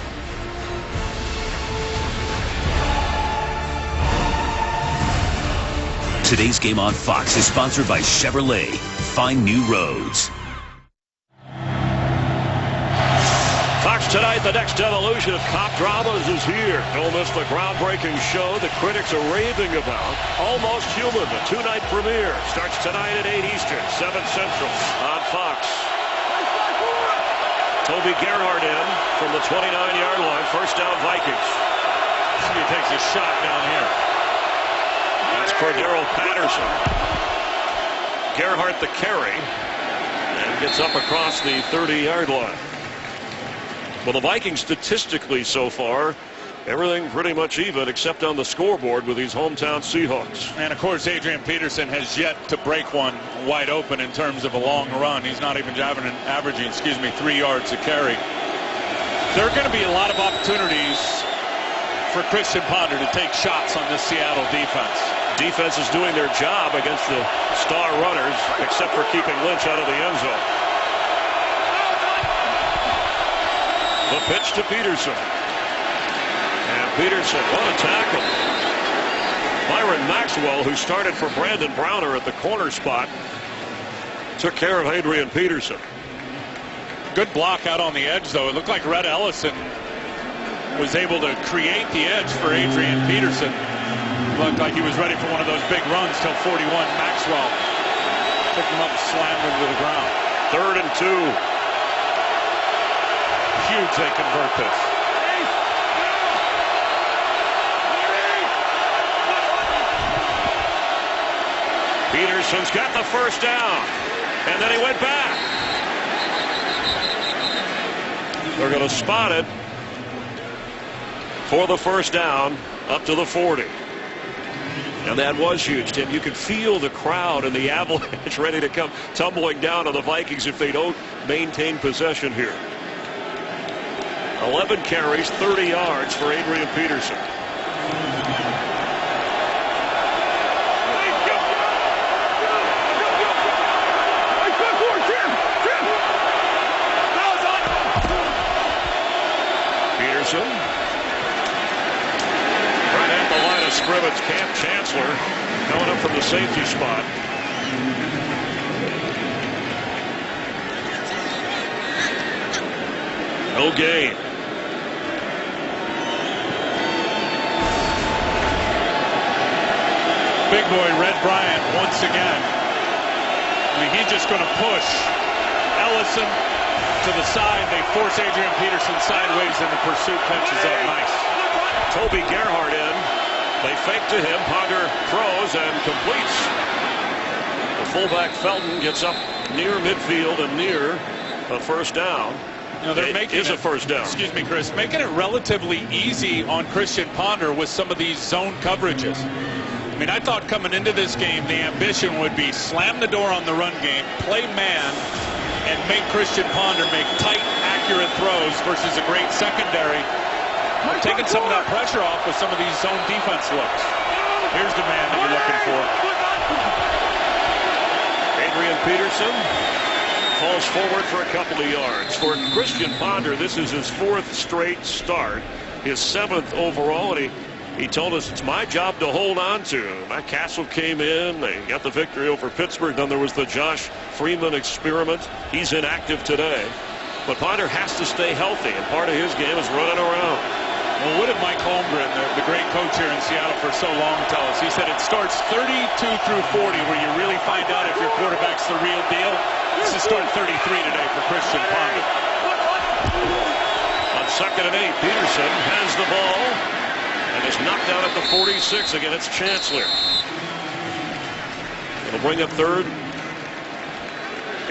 Today's game on Fox is sponsored by Chevrolet. Find new roads. Fox tonight, the next evolution of cop dramas is here. Don't miss the groundbreaking show that critics are raving about. Almost Human, the 2-night premiere, starts tonight at 8 Eastern, 7 Central on Fox. Toby Gerhardt in from the 29-yard line. First down, Vikings. He takes a shot down here. That's Cordero Patterson. Gerhardt the carry and gets up across the 30-yard line. Well, the Vikings statistically so far, everything pretty much even except on the scoreboard with these hometown Seahawks. And of course, Adrian Peterson has yet to break one wide open in terms of a long run. He's not even averaging 3 yards a carry. There are going to be a lot of opportunities for Christian Ponder to take shots on this Seattle defense. Defense is doing their job against the star runners, except for keeping Lynch out of the end zone. The pitch to Peterson. And Peterson, what a tackle. Byron Maxwell, who started for Brandon Browner at the corner spot, took care of Adrian Peterson. Good block out on the edge, though. It looked like Red Ellison was able to create the edge for Adrian Peterson. Looked like he was ready for one of those big runs till 41. Maxwell picked him up and slammed him to the ground. 3rd and 2. Huge they convert this. Peterson's got the first down, and then he went back. They're going to spot it for the first down up to the 40. And that was huge, Tim. You could feel the crowd and the avalanche ready to come tumbling down on the Vikings if they don't maintain possession here. 11 carries, 30 yards for Adrian Peterson. Peterson. Right at the line of scrimmage, Cam Chancellor coming up from the safety spot. No gain. big boy, Red Bryant, once again. I mean, he's just going to push Ellison to the side. They force Adrian Peterson sideways, and the pursuit catches up nice. Toby Gerhardt in. They fake to him. Ponder throws and completes. The fullback Felton gets up near midfield and near a first down. You know, they're making a first down. Excuse me, Chris. Making it relatively easy on Christian Ponder with some of these zone coverages. I mean, I thought coming into this game, the ambition would be slam the door on the run game, play man, and make Christian Ponder make tight, accurate throws versus a great secondary. We're taking some of that pressure off with some of these zone defense looks. Here's the man that you're looking for. Adrian Peterson falls forward for a couple of yards. For Christian Ponder, this is his 4th straight start, his 7th overall, and he told us it's my job to hold on to. Matt Castle came in, they got the victory over Pittsburgh. Then there was the Josh Freeman experiment. He's inactive today. But Ponder has to stay healthy, and part of his game is running around. Well, what did Mike Holmgren, the great coach here in Seattle for so long, tell us? He said it starts 32 through 40 where you really find out if your quarterback's the real deal. This is start 33 today for Christian Ponder. On 2nd and 8, Peterson has the ball and is knocked out at the 46. Again, it's Chancellor. It'll bring up 3rd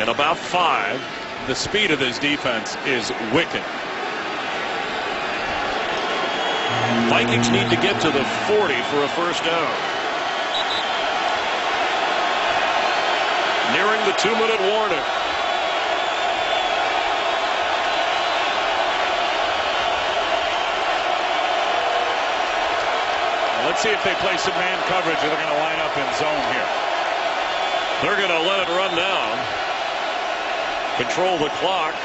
and about 5. The speed of this defense is wicked. Vikings need to get to the 40 for a first down. Nearing the 2-minute warning. Well, let's see if they play some man coverage or they're going to line up in zone here. They're going to let it run down. Control the clock.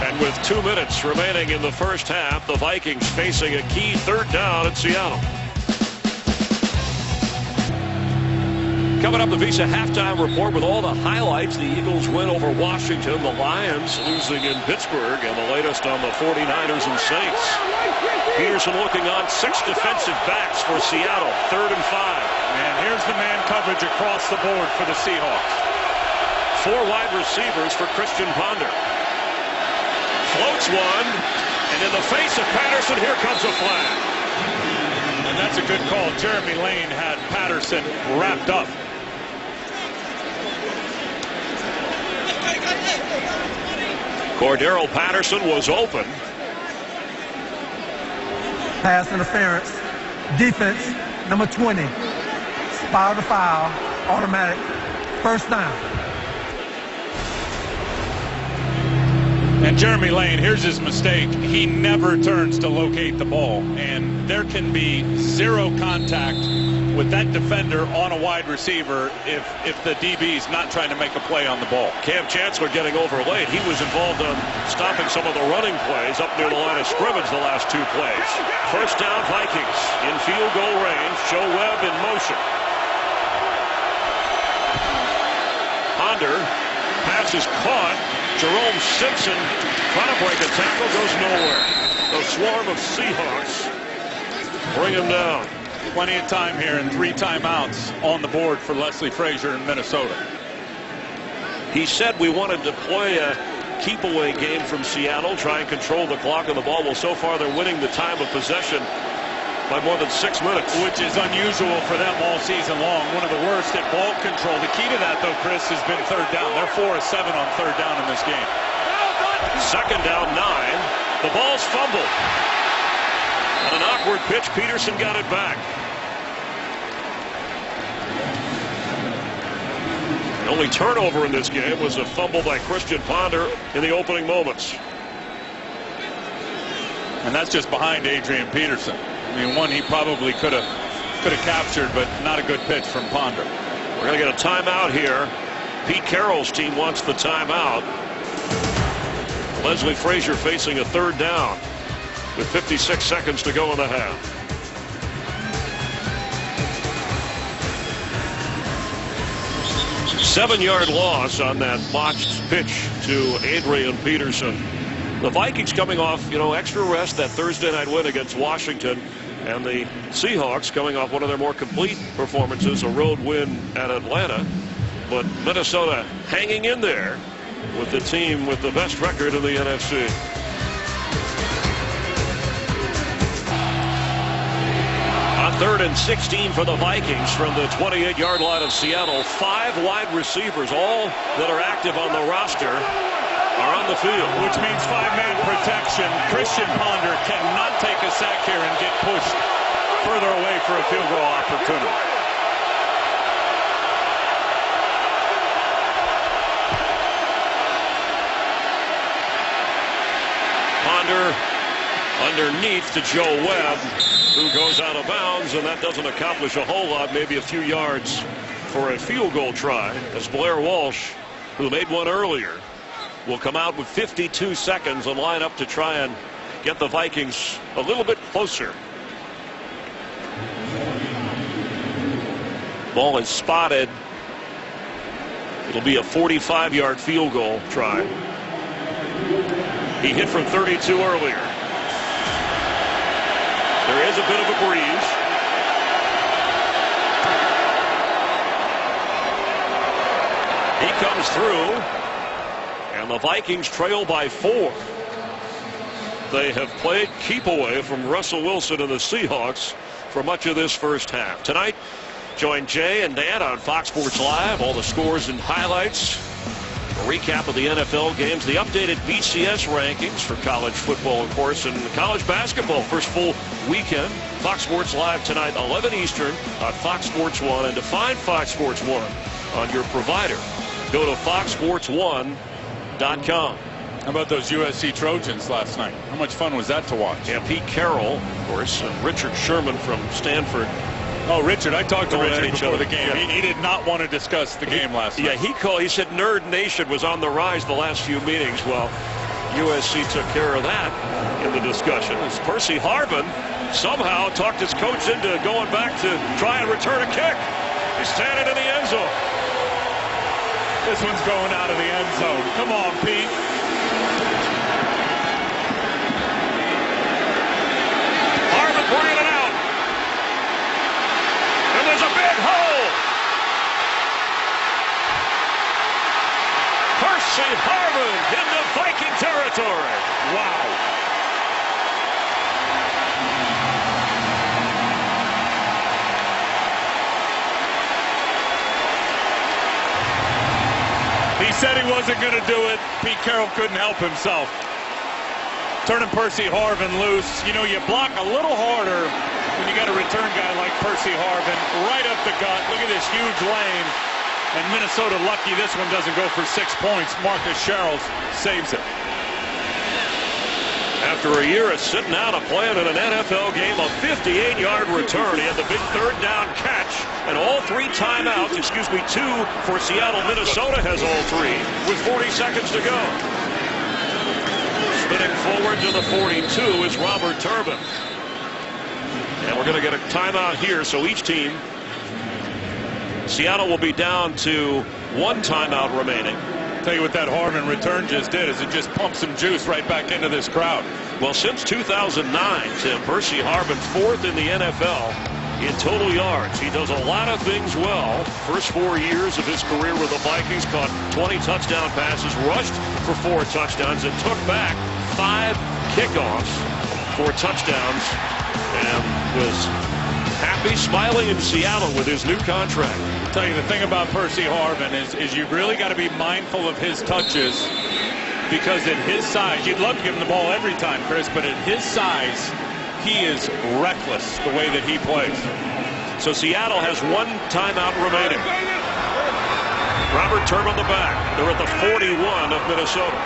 And with 2 minutes remaining in the first half, the Vikings facing a key 3rd down at Seattle. Coming up, the Visa halftime report with all the highlights. The Eagles win over Washington, the Lions losing in Pittsburgh, and the latest on the 49ers and Saints. Peterson looking on 6 defensive backs for Seattle, 3rd and 5. And here's the man coverage across the board for the Seahawks. 4 wide receivers for Christian Ponder. Floats one, and in the face of Patterson, here comes a flag. And that's a good call. Jeremy Lane had Patterson wrapped up. Cordero Patterson was open. Pass interference. Defense, number 20. Foul to foul, automatic. First down. And Jeremy Lane, here's his mistake. He never turns to locate the ball. And there can be 0 contact with that defender on a wide receiver if the DB's not trying to make a play on the ball. Cam Chancellor getting over late. He was involved on stopping some of the running plays up near the line of scrimmage the last 2 plays. First down, Vikings in field goal range. Joe Webb in motion. Ponder, pass is caught. Jerome Simpson trying to break a tackle, goes nowhere. A swarm of Seahawks bring him down. Plenty of time here and 3 timeouts on the board for Leslie Frazier in Minnesota. He said we wanted to play a keep-away game from Seattle, try and control the clock on the ball. Well, so far they're winning the time of possession by more than 6 minutes. Which is unusual for them all season long. One of the worst at ball control. The key to that, though, Chris, has been 3rd down. They're 4 of 7 on 3rd down in this game. 2nd down, 9. The ball's fumbled. On an awkward pitch, Peterson got it back. The only turnover in this game was a fumble by Christian Ponder in the opening moments. And that's just behind Adrian Peterson. I mean, one he probably could have captured, but not a good pitch from Ponder. We're going to get a timeout here. Pete Carroll's team wants the timeout. Leslie Frazier facing a 3rd down with 56 seconds to go in the half. Seven-yard loss on that botched pitch to Adrian Peterson. The Vikings coming off, extra rest, that Thursday night win against Washington. And the Seahawks coming off one of their more complete performances, a road win at Atlanta. But Minnesota hanging in there with the team with the best record in the NFC. On 3rd and 16 for the Vikings from the 28-yard line of Seattle. 5 wide receivers, all that are active on the roster, are on the field. Which means 5-man protection. Christian Ponder cannot take a sack here and get pushed further away for a field goal opportunity. Ponder underneath to Joe Webb, who goes out of bounds, and that doesn't accomplish a whole lot, maybe a few yards for a field goal try, as Blair Walsh, who made one earlier, will come out with 52 seconds and line up to try and get the Vikings a little bit closer. Ball is spotted. It'll be a 45-yard field goal try. He hit from 32 earlier. There is a bit of a breeze. He comes through, and the Vikings trail by 4. They have played keep away from Russell Wilson and the Seahawks for much of this first half. Tonight, join Jay and Dan on Fox Sports Live. All the scores and highlights, a recap of the NFL games, the updated BCS rankings for college football, of course, and college basketball. First full weekend. Fox Sports Live tonight, 11 Eastern on Fox Sports 1. And to find Fox Sports 1 on your provider, go to foxsports1.com. How about those USC Trojans last night? How much fun was that to watch? Yeah, Pete Carroll, of course, and Richard Sherman from Stanford. Oh, Richard, I talked to Richard before the game. Yeah. He did not want to discuss the game last night. Yeah, he said Nerd Nation was on the rise the last few meetings. Well, USC took care of that in the discussion. As Percy Harvin somehow talked his coach into going back to try and return a kick. He's standing in the end zone. This one's going out of the end zone. Come on, Pete. Harvin bringing it out. And there's a big hole. Percy Harvin into Viking territory. Wow. He said he wasn't going to do it. Pete Carroll couldn't help himself. Turning Percy Harvin loose. You know, you block a little harder when you got a return guy like Percy Harvin right up the gut. Look at this huge lane. And Minnesota lucky this one doesn't go for 6 points. Marcus Sherrills saves it. After a year of sitting out of playing in an NFL game, a 58-yard return. He had the big 3rd down catch, and all 3 timeouts, 2 for Seattle. Minnesota has all 3 with 40 seconds to go. Spinning forward to the 42 is Robert Turbin. And we're going to get a timeout here, so each team, Seattle will be down to 1 timeout remaining. Tell you what that Harvin return just did is it just pumped some juice right back into this crowd. Well, since 2009, Tim, Percy Harvin 4th in the NFL in total yards. He does a lot of things well. First 4 years of his career with the Vikings, caught 20 touchdown passes, rushed for 4 touchdowns, and took back 5 kickoffs for touchdowns, and was happy, smiling in Seattle with his new contract. I'll tell you, the thing about Percy Harvin is you've really got to be mindful of his touches, because at his size, you'd love to give him the ball every time, Chris, but at his size, he is reckless the way that he plays. So Seattle has 1 timeout remaining. Robert Turbin the back. They're at the 41 of Minnesota.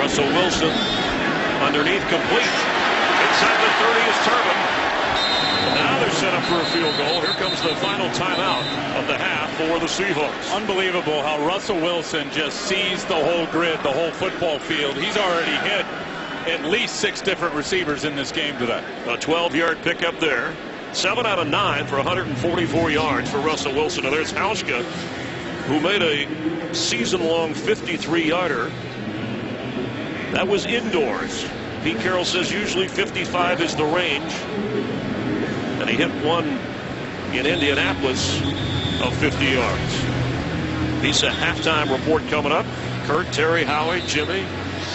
Russell Wilson underneath, complete. Inside the 30 is Turbin. And now they're set up for a field goal. Here comes the final timeout of the half for the Seahawks. Unbelievable how Russell Wilson just sees the whole grid, the whole football field. He's already hit at least 6 different receivers in this game today. A 12-yard pickup there. 7 out of 9 for 144 yards for Russell Wilson. And there's Hauschka, who made a season-long 53-yarder That was indoors. Pete Carroll says usually 55 is the range. And he hit one in Indianapolis of 50 yards. Visa halftime report coming up. Kurt, Terry, Howie, Jimmy,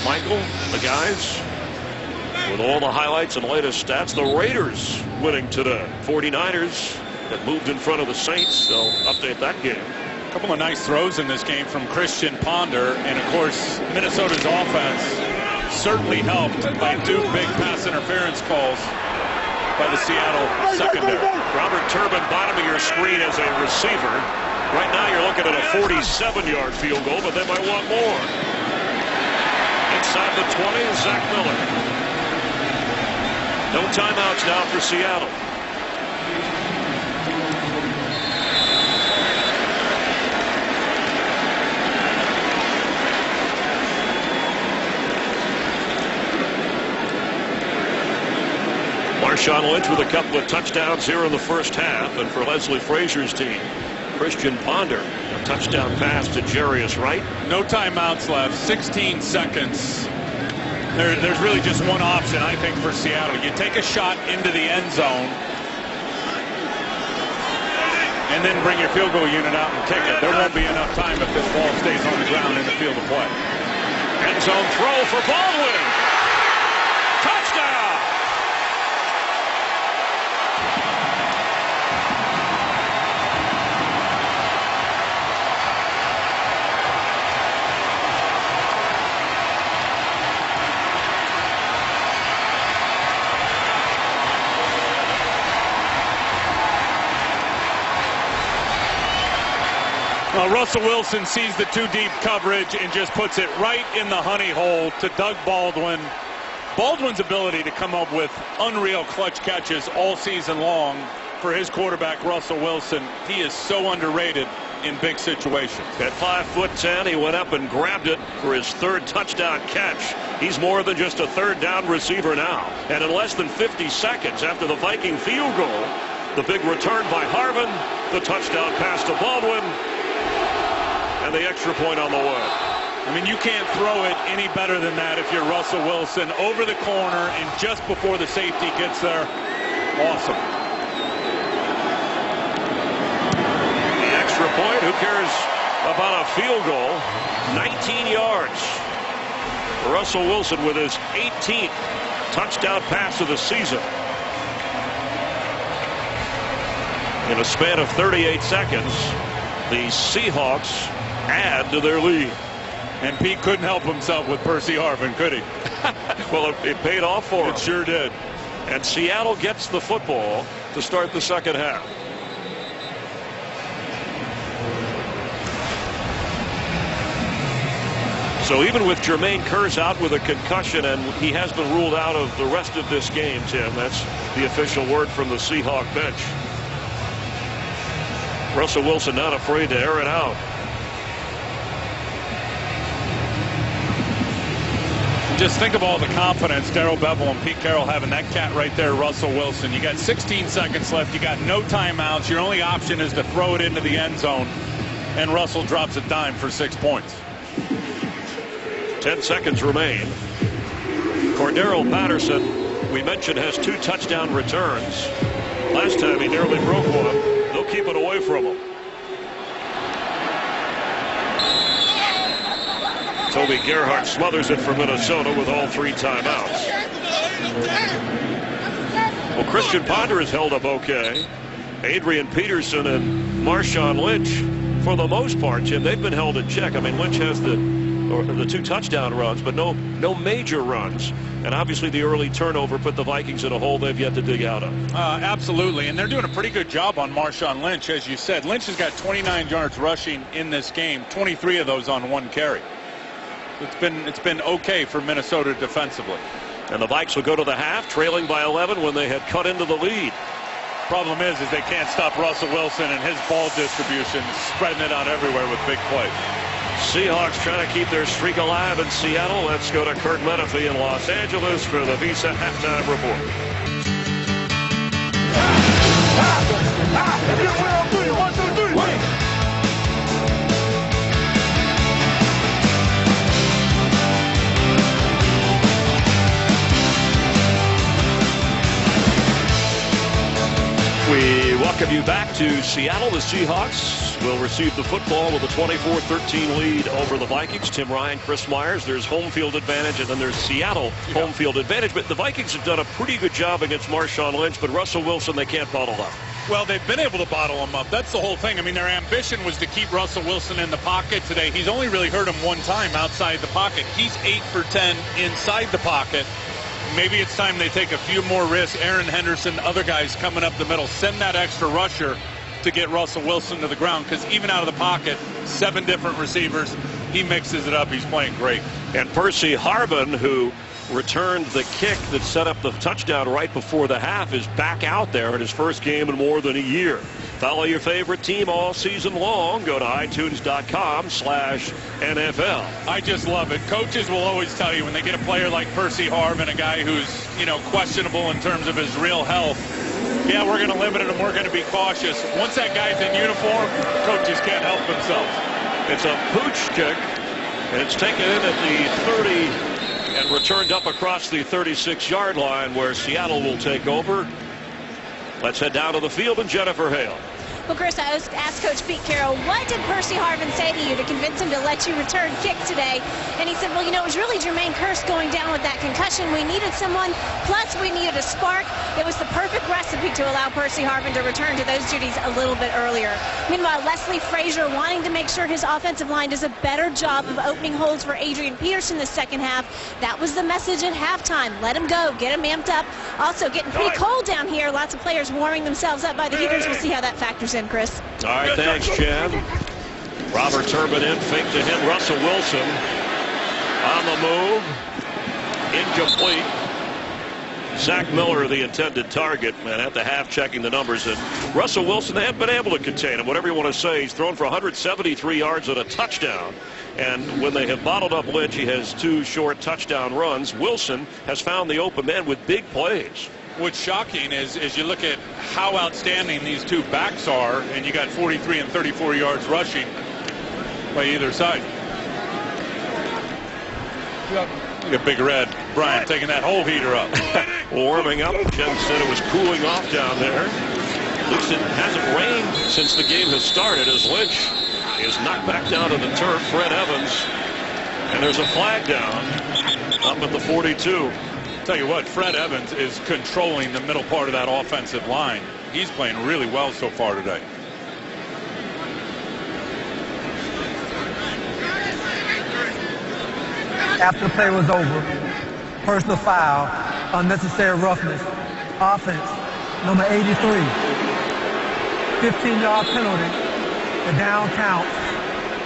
Michael, the guys with all the highlights and latest stats. The Raiders winning today. 49ers that moved in front of the Saints. They'll update that game. A couple of nice throws in this game from Christian Ponder. And, of course, Minnesota's offense certainly helped by 2 big pass interference calls by the Seattle secondary. Robert Turbin, bottom of your screen as a receiver. Right now you're looking at a 47-yard field goal, but they might want more. Inside the 20, Zach Miller. No timeouts now for Seattle. Marshawn Lynch with a couple of touchdowns here in the first half. And for Leslie Frazier's team, Christian Ponder, a touchdown pass to Jarius Wright. No timeouts left, 16 seconds. There's really just one option, I think, for Seattle. You take a shot into the end zone and then bring your field goal unit out and kick it. There won't be enough time if this ball stays on the ground in the field of play. End zone throw for Baldwin. Touchdown! Russell Wilson sees the 2 deep coverage and just puts it right in the honey hole to Doug Baldwin. Baldwin's ability to come up with unreal clutch catches all season long for his quarterback, Russell Wilson. He is so underrated in big situations. At 5'10", he went up and grabbed it for his 3rd touchdown catch. He's more than just a 3rd down receiver now. And in less than 50 seconds after the Viking field goal, the big return by Harvin, the touchdown pass to Baldwin, and the extra point on the way. I mean, you can't throw it any better than that if you're Russell Wilson. Over the corner and just before the safety gets there. Awesome. The extra point, who cares about a field goal? 19 yards. Russell Wilson with his 18th touchdown pass of the season. In a span of 38 seconds, the Seahawks add to their lead. And Pete couldn't help himself with Percy Harvin, could he? Well, it paid off for him. It sure did. And Seattle gets the football to start the second half. So even with Jermaine Kerrs out with a concussion, and he has been ruled out of the rest of this game, Tim, that's the official word from the Seahawk bench. Russell Wilson not afraid to air it out. Just think of all the confidence Darrell Bevell and Pete Carroll having that cat right there, Russell Wilson. You got 16 seconds left. You got no timeouts. Your only option is to throw it into the end zone. And Russell drops a dime for 6 points. 10 seconds remain. Cordero Patterson, we mentioned, has 2 touchdown returns. Last time he nearly broke one. They'll keep it away from him. Toby Gerhart smothers it for Minnesota with all 3 timeouts. Well, Christian Ponder is held up okay. Adrian Peterson and Marshawn Lynch, for the most part, Jim, they've been held in check. I mean, Lynch has the 2 touchdown runs, but no major runs. And obviously the early turnover put the Vikings in a hole they've yet to dig out of. Absolutely, and they're doing a pretty good job on Marshawn Lynch, as you said. Lynch has got 29 yards rushing in this game, 23 of those on 1 carry. It's been okay for Minnesota defensively. And the Vikes will go to the half, trailing by 11 when they had cut into the lead. Problem is they can't stop Russell Wilson and his ball distribution, spreading it out everywhere with big plays. Seahawks trying to keep their streak alive in Seattle. Let's go to Kurt Menefee in Los Angeles for the Visa halftime report. welcome you back to Seattle. The Seahawks will receive the football with a 24-13 lead over the Vikings. Tim Ryan, Chris Myers. There's home field advantage, and then there's Seattle home field advantage. But the Vikings have done a pretty good job against Marshawn Lynch, but Russell Wilson, they can't bottle up. Well, they've been able to bottle him up. That's the whole thing. I mean, their ambition was to keep Russell Wilson in the pocket today. He's only really hurt him one time outside the pocket. He's 8 for 10 inside the pocket. Maybe it's time they take a few more risks. Aaron Henderson, other guys coming up the middle. Send that extra rusher to get Russell Wilson to the ground, because even out of the pocket, 7 different receivers, he mixes it up. He's playing great. And Percy Harvin, who returned the kick that set up the touchdown right before the half, is back out there in his first game in more than a year. Follow your favorite team all season long. Go to iTunes.com/NFL. I just love it. Coaches will always tell you when they get a player like Percy Harvin, a guy who's, questionable in terms of his real health, yeah, we're going to limit it and we're going to be cautious. Once that guy's in uniform, coaches can't help themselves. It's a pooch kick, and it's taken in at the 30 and returned up across the 36-yard line, where Seattle will take over. Let's head down to the field and Jennifer Hale. Well, Chris, I asked Coach Pete Carroll, what did Percy Harvin say to you to convince him to let you return kick today? And he said, well, it was really Jermaine Kearse going down with that concussion. We needed someone, plus we needed a spark. It was the perfect recipe to allow Percy Harvin to return to those duties a little bit earlier. Meanwhile, Leslie Frazier wanting to make sure his offensive line does a better job of opening holes for Adrian Peterson the second half. That was the message at halftime. Let him go. Get him amped up. Also, getting pretty cold down here. Lots of players warming themselves up by the heaters. We'll see how that factors in, Chris. All right, thanks, Jen. Robert Turbin in, fake to him. Russell Wilson on the move. Incomplete. Zach Miller, the intended target, and at the half checking the numbers. And Russell Wilson, they haven't been able to contain him. Whatever you want to say, he's thrown for 173 yards and a touchdown. And when they have bottled up Lynch, he has 2 short touchdown runs. Wilson has found the open man with big plays. What's shocking is you look at how outstanding these two backs are, and you got 43 and 34 yards rushing by either side. Look at Big Red. Brian taking that whole heater up. Warming up. Jen said it was cooling off down there. At least it hasn't rained since the game has started, as Lynch is knocked back down to the turf. Fred Evans. And there's a flag down up at the 42. Tell you what, Fred Evans is controlling the middle part of that offensive line. He's playing really well so far today. After the play was over, personal foul, unnecessary roughness, offense, number 83, 15-yard penalty, the down count,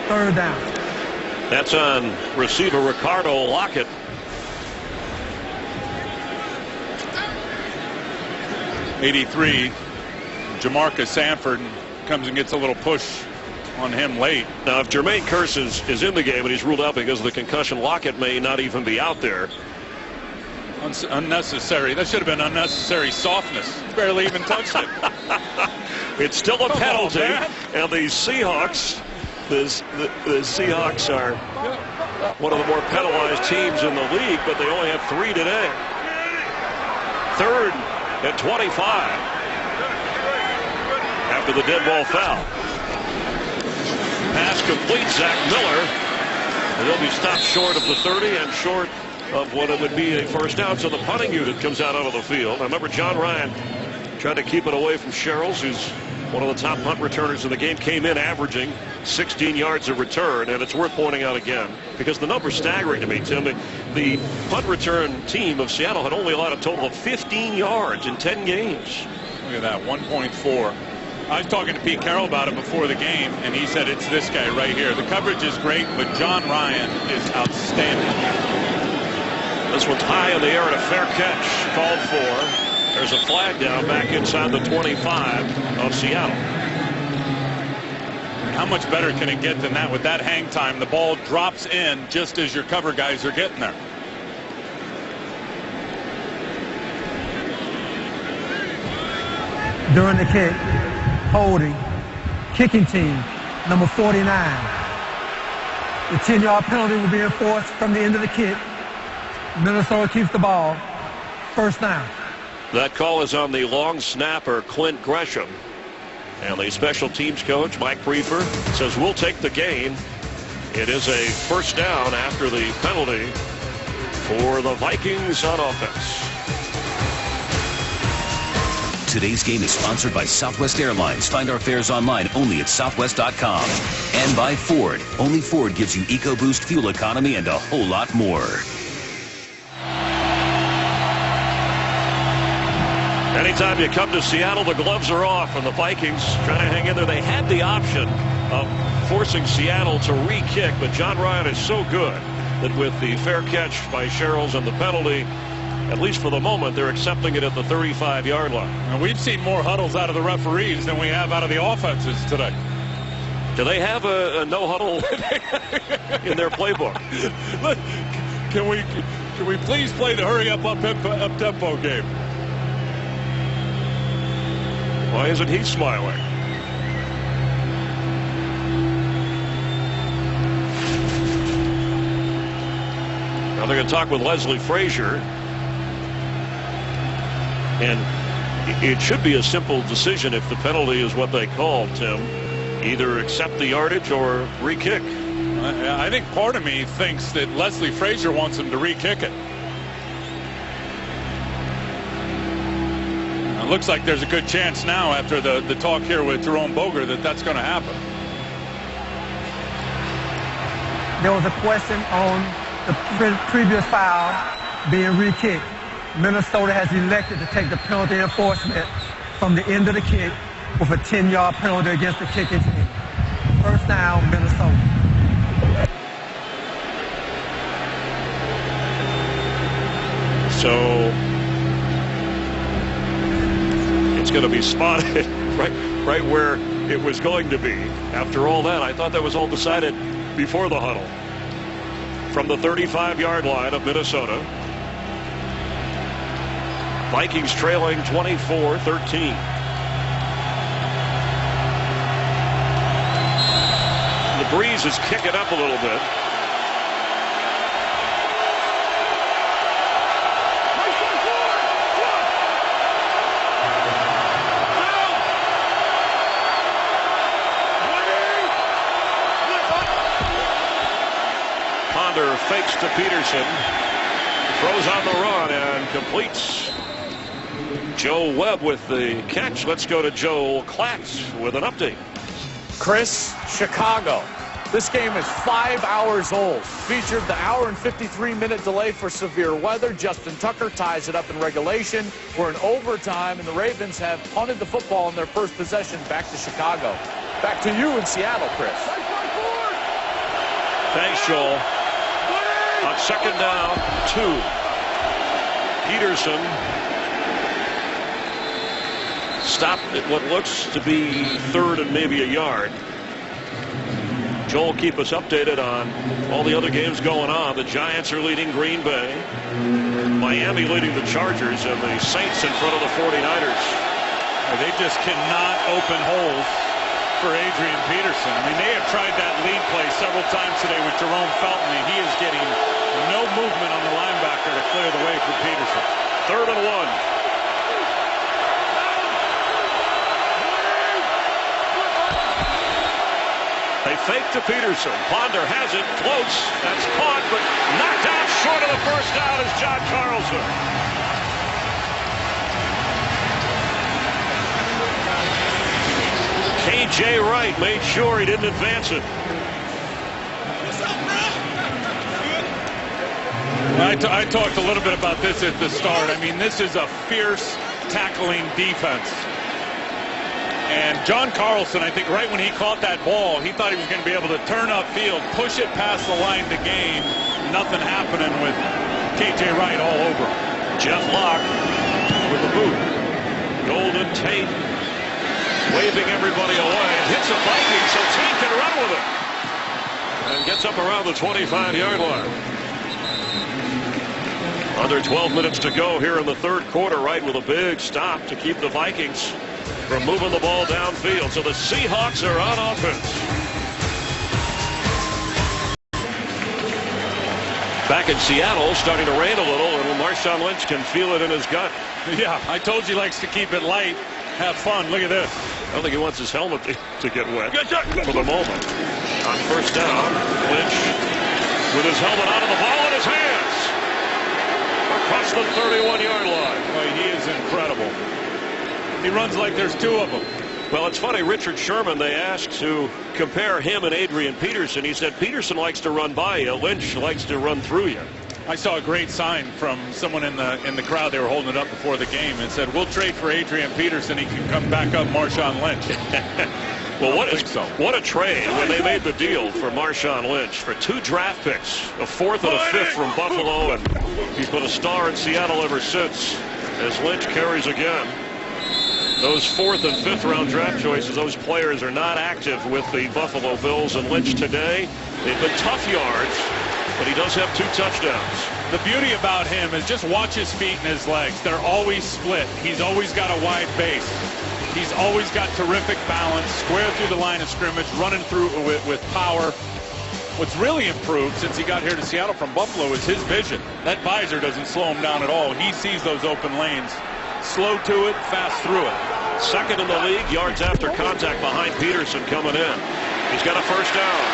3rd down. That's on receiver Ricardo Lockett. '83, Jamarcus Sanford comes and gets a little push on him late. Now, if Jermaine Kearse is in the game and he's ruled out because of the concussion, Lockett may not even be out there. Unnecessary. That should have been unnecessary softness. Barely even touched it. It's still a penalty, and the Seahawks, the Seahawks are one of the more penalized teams in the league, but they only have 3 today. 3rd at 25 after the dead ball foul. Pass complete. Zach Miller, and he'll be stopped short of the 30 and short of what it would be a first down. So the punting unit comes out onto the field. I remember John Ryan tried to keep it away from Sherrills, who's one of the top punt returners in the game, came in averaging 16 yards a return, and it's worth pointing out again because the number's staggering to me, Tim. The punt return team of Seattle had only allowed a total of 15 yards in 10 games. Look at that, 1.4. I was talking to Pete Carroll about it before the game, and he said it's this guy right here. The coverage is great, but John Ryan is outstanding. This one's high in the air and a fair catch called for. There's a flag down back inside the 25 of Seattle. How much better can it get than that? With that hang time, the ball drops in just as your cover guys are getting there. During the kick, holding, kicking team, number 49. The 10-yard penalty will be enforced from the end of the kick. Minnesota keeps the ball. First down. That call is on the long snapper, Clint Gresham. And the special teams coach, Mike Prefer, says we'll take the gain. It is a first down after the penalty for the Vikings on offense. Today's game is sponsored by Southwest Airlines. Find our fares online only at southwest.com. And by Ford. Only Ford gives you EcoBoost fuel economy and a whole lot more. Anytime you come to Seattle, the gloves are off, and the Vikings trying to hang in there. They had the option of forcing Seattle to re-kick, but John Ryan is so good that with the fair catch by Sherrills and the penalty, at least for the moment, they're accepting it at the 35-yard line. And we've seen more huddles out of the referees than we have out of the offenses today. Do they have a no huddle in their playbook? Look, can we please play the hurry up tempo game? Why isn't he smiling? Now they're going to talk with Leslie Frazier. And it should be a simple decision if the penalty is what they called, Tim. Either accept the yardage or re-kick. I think part of me thinks that Leslie Frazier wants him to re-kick it. It looks like there's a good chance now after the talk here with Jerome Boger that that's going to happen. There was a question on the previous foul being re-kicked. Minnesota has elected to take the penalty enforcement from the end of the kick with a 10-yard penalty against the kicking team. First down, Minnesota. So it's going to be spotted right where it was going to be. After all that, I thought that was all decided before the huddle. From the 35-yard line of Minnesota. Vikings trailing 24-13. The breeze is kicking up a little bit. Ponder fakes to Peterson. Throws on the run and completes. Joe Webb with the catch. Let's go to Joel Klatz with an update. Chris, Chicago. This game is 5 hours old. Featured the hour and 53-minute delay for severe weather. Justin Tucker ties it up in regulation. We're in overtime, and the Ravens have punted the football in their first possession back to Chicago. Back to you in Seattle, Chris. Thanks, Joel. On second down, 2. Peterson stopped at what looks to be third and maybe a yard. Joel, keep us updated on all the other games going on. The Giants are leading Green Bay. Miami leading the Chargers, and the Saints in front of the 49ers. They just cannot open holes for Adrian Peterson. I mean, they have tried that lead play several times today with Jerome Felton, and he is getting no movement on the linebacker to clear the way for Peterson. 3rd and 1. They fake to Peterson. Ponder has it, floats. That's caught, but knocked out short of the first down is John Carlson. K.J. Wright made sure he didn't advance it. I talked a little bit about this at the start. I mean, this is a fierce tackling defense. And John Carlson, I think right when he caught that ball, he thought he was going to be able to turn upfield, push it past the line to gain. Nothing happening with K.J. Wright all over. Jeff Locke with the boot. Golden Tate waving everybody away. Hits a Viking, so Tate can run with it. And gets up around the 25-yard line. Under 12 minutes to go here in the third quarter, Wright with a big stop to keep the Vikings from moving the ball downfield. So the Seahawks are on offense. Back in Seattle, starting to rain a little, and Marshawn Lynch can feel it in his gut. Yeah, I told you he likes to keep it light. have fun. Look at this. I don't think he wants his helmet to get wet for the moment. On first down, Lynch with his helmet out of the ball in his hands. Across the 31-yard line. Boy, he is incredible. He runs like there's two of them. Well, it's funny, Richard Sherman, they asked to compare him and Adrian Peterson. He said Peterson likes to run by you. Lynch likes to run through you. I saw a great sign from someone in the crowd. They were holding it up before the game and said, "We'll trade for Adrian Peterson. He can come back up Marshawn Lynch." Well, what a trade when they made the deal for Marshawn Lynch for 2 draft picks, a 4th and a 5th from Buffalo, and he's been a star in Seattle ever since as Lynch carries again. Those 4th and 5th round draft choices, those players are not active with the Buffalo Bills, and Lynch today, they've been tough yards, but he does have 2 touchdowns. The beauty about him is just watch his feet and his legs. They're always split. He's always got a wide base. He's always got terrific balance, square through the line of scrimmage, running through with power. What's really improved since he got here to Seattle from Buffalo is his vision. That visor doesn't slow him down at all. He sees those open lanes. Slow to it, fast through it. 2nd in the league, yards after contact behind Peterson coming in. He's got a first down.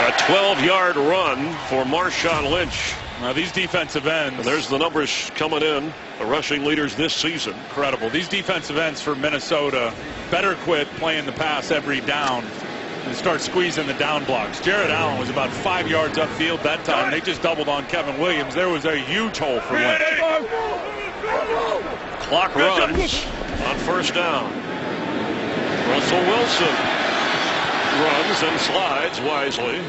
A 12-yard run for Marshawn Lynch. Now these defensive ends. And there's the numbers coming in. The rushing leaders this season. Incredible. These defensive ends for Minnesota better quit playing the pass every down and start squeezing the down blocks. Jared Allen was about 5 yards upfield that time. They just doubled on Kevin Williams. There was a huge hole for Lynch. Clock runs on first down. Russell Wilson runs and slides wisely.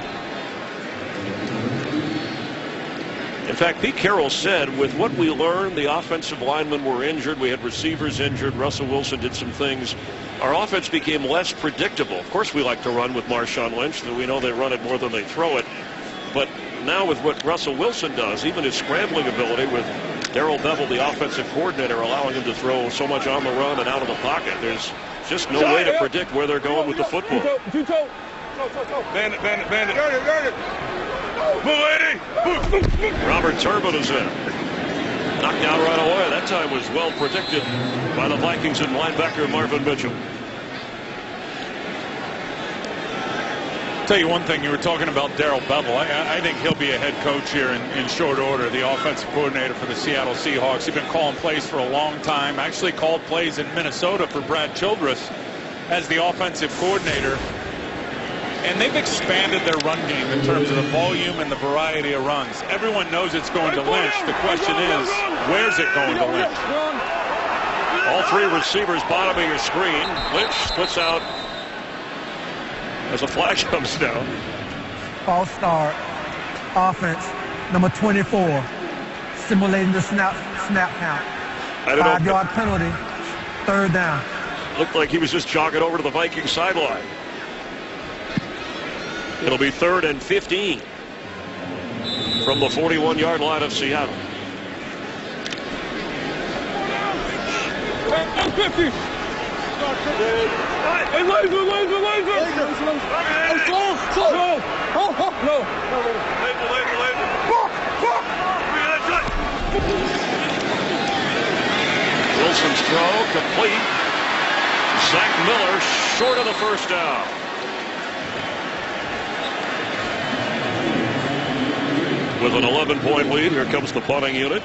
In fact, Pete Carroll said, with what we learned, the offensive linemen were injured. We had receivers injured. Russell Wilson did some things. Our offense became less predictable. Of course, we like to run with Marshawn Lynch. We know they run it more than they throw it. But now with what Russell Wilson does, even his scrambling ability with Darrell Bevell, the offensive coordinator, allowing him to throw so much on the run and out of the pocket, there's just no way to predict where they're going with the football. Bandit. Guard it. Robert Turbin is in. Knocked down right away. That time was well predicted by the Vikings and linebacker Marvin Mitchell. Tell you one thing, you were talking about Darrell Bevell. I think he'll be a head coach here in short order, the offensive coordinator for the Seattle Seahawks. He's been calling plays for a long time. Actually called plays in Minnesota for Brad Childress as the offensive coordinator. And they've expanded their run game in terms of the volume and the variety of runs. Everyone knows it's going to Lynch. The question is, where's it going to Lynch? All 3 receivers bottoming your screen. Lynch splits out as a flag comes down. False start. Offense, number 24. Simulating the snap count. 5-yard penalty. 3rd down. Looked like he was just jogging over to the Vikings sideline. It'll be 3rd and 15 from the 41-yard line of Seattle. 50. Hey, laser. Wilson's throw complete. Zach Miller short of the first down. With an 11-point lead, here comes the punting unit.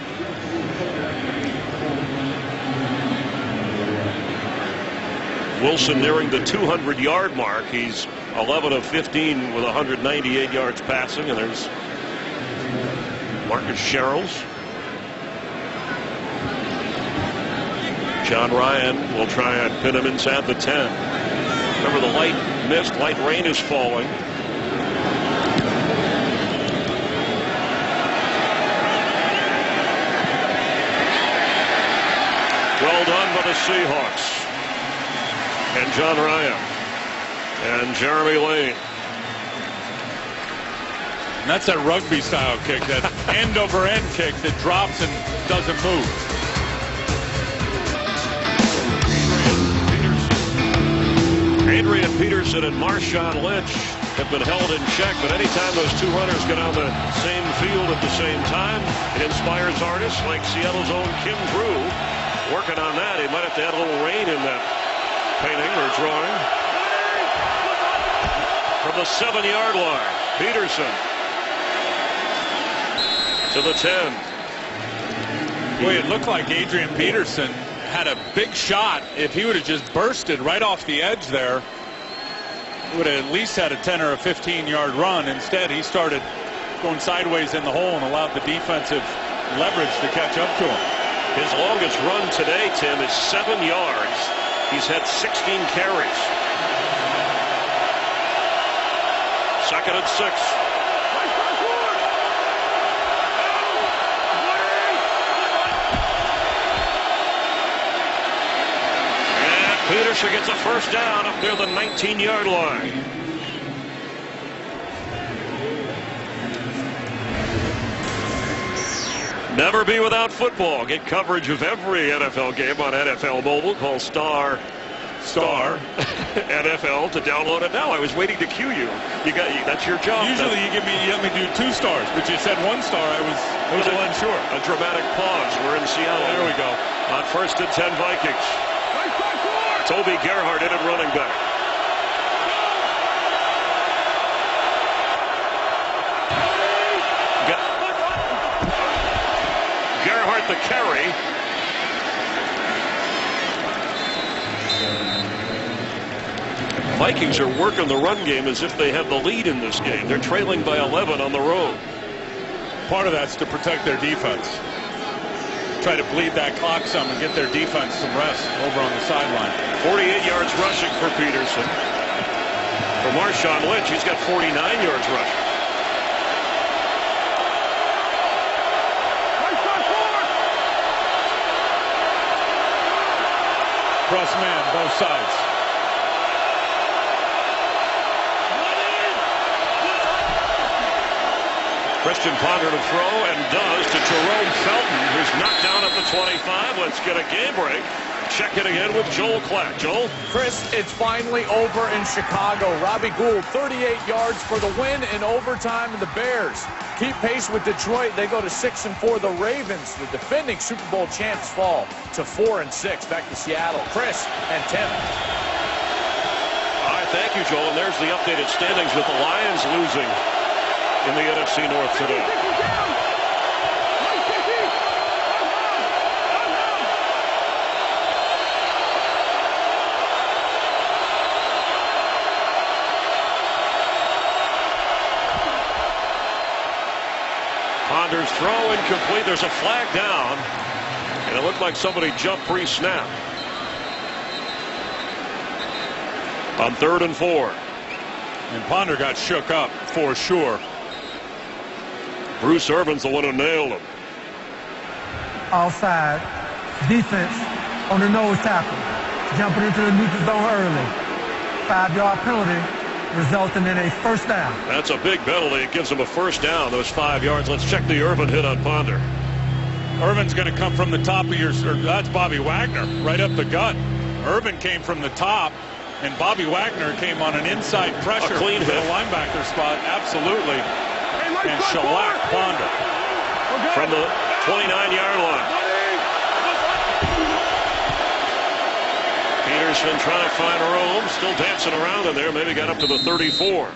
Wilson nearing the 200-yard mark. He's 11 of 15 with 198 yards passing, and there's Marcus Sherrills. John Ryan will try and pin him inside the 10. Remember, the light rain is falling. Well done by the Seahawks. And John Ryan. And Jeremy Lane. And that's that rugby style kick, that end over end kick that drops and doesn't move. Adrian Peterson and Marshawn Lynch have been held in check, but anytime those two runners get on the same field at the same time, it inspires artists like Seattle's own Kim Drew. Working on that, he might have to add a little rain in that painting or drawing. From the 7-yard line, Peterson to the 10. Boy, it looked like Adrian Peterson had a big shot. If he would have just bursted right off the edge there, he would have at least had a 10 or a 15-yard run. Instead, he started going sideways in the hole and allowed the defensive leverage to catch up to him. His longest run today, Tim, is 7 yards. He's had 16 carries. 2nd and 6. Peterson gets a first down up near the 19-yard line. Never be without football. Get coverage of every NFL game on NFL Mobile. Call star NFL to download it now. I was waiting to cue you. That's your job. Usually you let me do 2 stars, but you said 1 star. I was a little unsure. A dramatic pause. We're in Seattle. There we go. On 1st and 10 Vikings. Toby Gerhart in at running back. Gerhart the carry. Vikings are working the run game as if they have the lead in this game. They're trailing by 11 on the road. Part of that's to protect their defense. Try to bleed that clock some and get their defense some rest over on the sideline. 48 yards rushing for Peterson. For Marshawn Lynch, he's got 49 yards rushing. Press man, both sides. Christian Ponder to throw, and does, to Jerome Felton, who's knocked down at the 25. Let's get a game break. Check it again with Joel Klatt. Joel? Chris, it's finally over in Chicago. Robbie Gould, 38 yards for the win in overtime, and the Bears keep pace with Detroit. They go to 6-4. The Ravens, the defending Super Bowl champs, fall to 4-6. Back to Seattle. Chris and Tim. All right, thank you, Joel. And there's the updated standings with the Lions losing in the NFC North today. Ponder's throw incomplete. There's a flag down, and it looked like somebody jumped pre-snap. On 3rd and 4. And Ponder got shook up for sure. Bruce Irvin's the one who nailed him. Outside defense on the nose tackle, jumping into the neutral zone early. 5-yard penalty resulting in a first down. That's a big penalty. It gives him a first down, those 5 yards. Let's check the Irvin hit on Ponder. Irvin's going to come from the top of your... That's Bobby Wagner, right up the gut. Irvin came from the top, and Bobby Wagner came on an inside pressure. A clean hit. A linebacker spot, absolutely. And shellac Ponder. From the 29-yard line. Peterson trying to find room, still dancing around in there, maybe got up to the 34.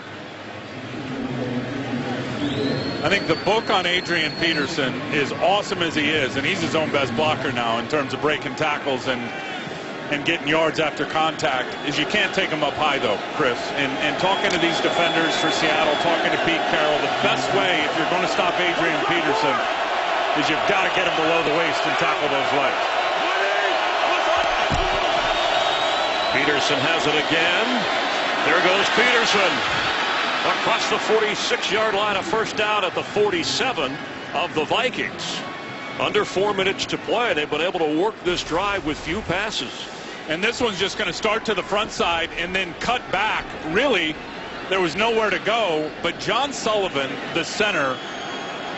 I think the book on Adrian Peterson, is awesome as he is, and he's his own best blocker now in terms of breaking tackles and getting yards after contact, is you can't take him up high, though, Chris. And talking to these defenders for Seattle, talking to Pete Carroll, the best way, if you're going to stop Adrian Peterson, is you've got to get him below the waist and tackle those legs. Peterson has it again. There goes Peterson. Across the 46-yard line, a first down at the 47 of the Vikings. Under 4 minutes to play. They've been able to work this drive with few passes. And this one's just going to start to the front side and then cut back. Really, there was nowhere to go, but John Sullivan, the center,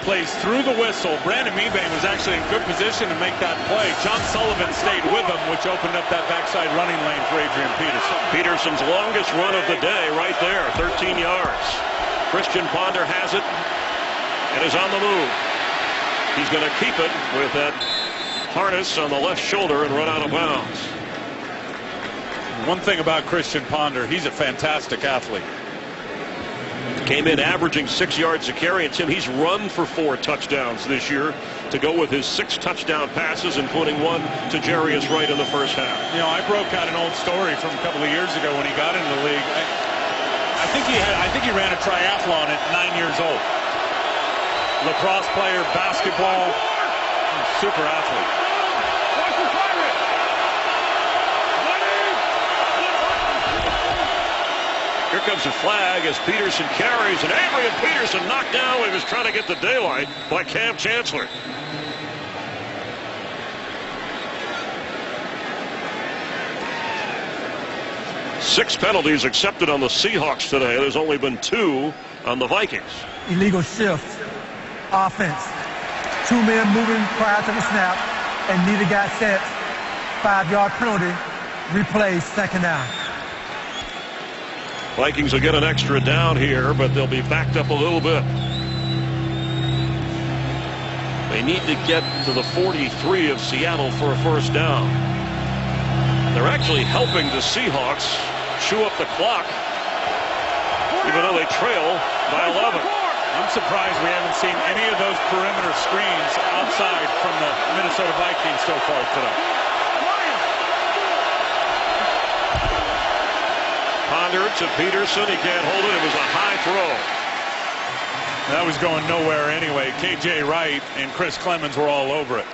plays through the whistle. Brandon Mebane was actually in good position to make that play. John Sullivan stayed with him, which opened up that backside running lane for Adrian Peterson. Peterson's longest run of the day right there, 13 yards. Christian Ponder has it and is on the move. He's going to keep it with that harness on the left shoulder and run out of bounds. One thing about Christian Ponder, he's a fantastic athlete. Came in averaging 6 yards a carry, and Tim, he's run for 4 touchdowns this year to go with his 6 touchdown passes, including one to Jarius Wright in the first half. You know, I broke out an old story from a couple of years ago when he got into the league. I think he ran a triathlon at 9 years old. Lacrosse player, basketball, super athlete. Here comes a flag as Peterson carries, and Adrian Peterson knocked down when he was trying to get the daylight by Cam Chancellor. Six penalties accepted on the Seahawks today. There's only been 2 on the Vikings. Illegal shift offense. 2 men moving prior to the snap, and neither guy set. 5-yard penalty. Replay, second down. Vikings will get an extra down here, but they'll be backed up a little bit. They need to get to the 43 of Seattle for a first down. They're actually helping the Seahawks chew up the clock, even though they trail by 11. I'm surprised we haven't seen any of those perimeter screens outside from the Minnesota Vikings so far today. Ponder to Peterson. He can't hold it. It was a high throw. That was going nowhere anyway. K.J. Wright and Chris Clemens were all over it.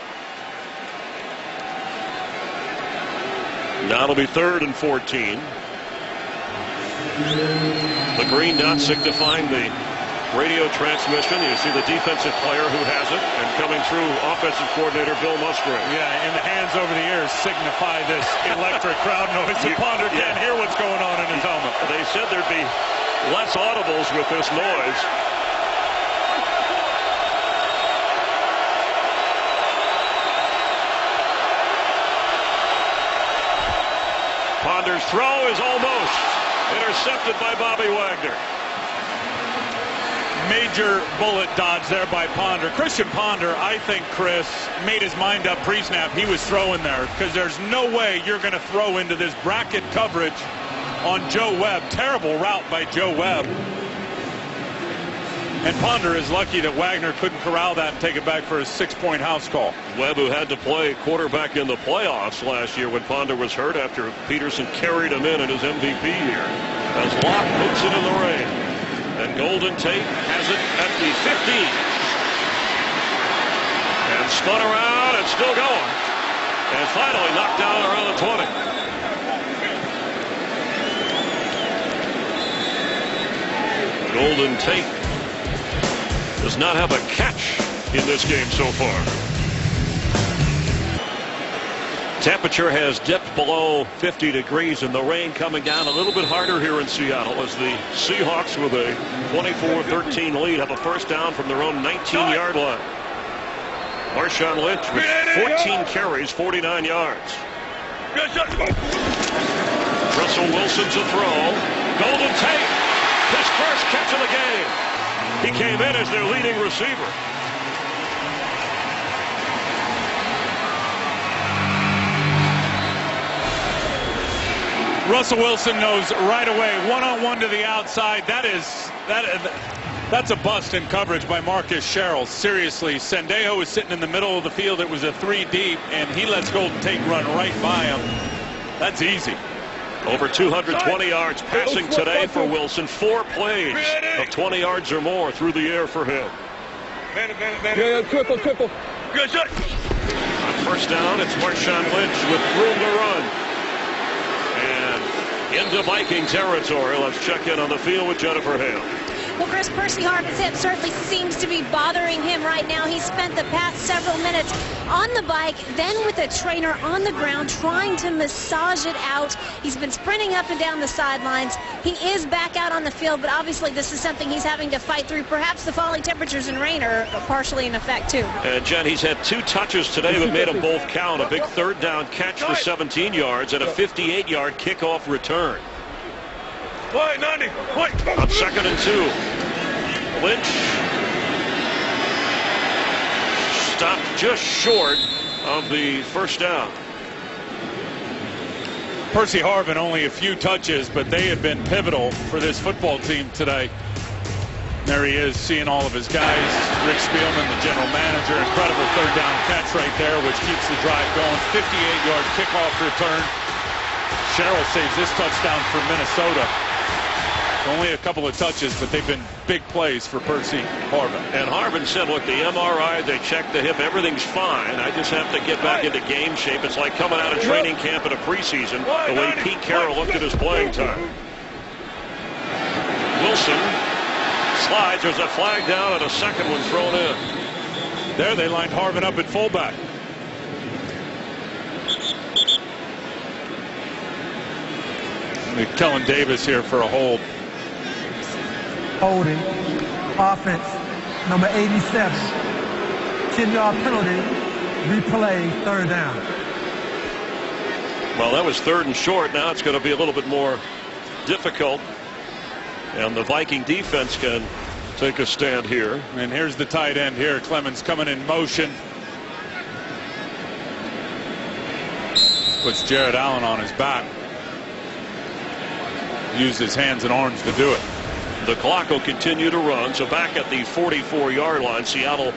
Now it'll be 3rd and 14. The green dot signifying the radio transmission. You see the defensive player who has it, and coming through offensive coordinator Bill Musgrave. Yeah, and the hands over the ears signify this electric crowd noise. The Ponder can't hear what's going on in his helmet. They said there'd be less audibles with this noise. Ponder's throw is almost intercepted by Bobby Wagner. Major bullet dodge there by Ponder. Christian Ponder, I think, Chris, made his mind up pre-snap. He was throwing there because there's no way you're going to throw into this bracket coverage on Joe Webb. Terrible route by Joe Webb. And Ponder is lucky that Wagner couldn't corral that and take it back for his 6-point house call. Webb, who had to play quarterback in the playoffs last year when Ponder was hurt after Peterson carried him in his MVP year. As Locke puts it in the rain. And Golden Tate has it at the 15. And spun around and still going. And finally knocked down around the 20. Golden Tate does not have a catch in this game so far. Temperature has dipped below 50 degrees and the rain coming down a little bit harder here in Seattle as the Seahawks, with a 24-13 lead, have a first down from their own 19-yard line. Marshawn Lynch with 14 carries, 49 yards. Russell Wilson's a throw. Golden Tate, his first catch of the game. He came in as their leading receiver. Russell Wilson knows right away, one-on-one to the outside. That's a bust in coverage by Marcus Sherrill. Seriously, Sendejo was sitting in the middle of the field. It was a 3 deep, and he lets Golden Tate run right by him. That's easy. Over 220 yards passing today for Wilson. 4 plays of 20 yards or more through the air for him. Triple. Good shot. On first down, it's Marshawn Lynch with room to run. And into Viking territory. Let's check in on the field with Jennifer Hale. Well, Chris, Percy Harvin's hip certainly seems to be bothering him right now. He spent the past several minutes on the bike, then with a trainer on the ground trying to massage it out. He's been sprinting up and down the sidelines. He is back out on the field, but obviously this is something he's having to fight through. Perhaps the falling temperatures and rain are partially in effect, too. And, Jen, he's had 2 touches today that made them both count. A big third down catch for 17 yards and a 58-yard kickoff return. Wait, 90. Wait. On 2nd and 2. Lynch stopped just short of the first down. Percy Harvin only a few touches, but they have been pivotal for this football team today. There he is, seeing all of his guys. Rick Spielman, the general manager. Incredible third down catch right there, which keeps the drive going. 58-yard kickoff return. Sherrill saves this touchdown for Minnesota. Only a couple of touches, but they've been big plays for Percy Harvin. And Harvin said, look, the MRI, they checked the hip, everything's fine. I just have to get back into game shape. It's like coming out of training camp in a preseason, the way Pete Carroll looked at his playing time. Wilson slides. There's a flag down and a second one thrown in. There they lined Harvin up at fullback. Kellen Davis here for a hold. Holding. Offense. Number 87. 10-yard penalty. Replay. Third down. Well, that was 3rd and short. Now it's going to be a little bit more difficult. And the Viking defense can take a stand here. And here's the tight end here. Clemens coming in motion. Puts Jared Allen on his back. Used his hands and arms to do it. The clock will continue to run. So back at the 44-yard line, Seattle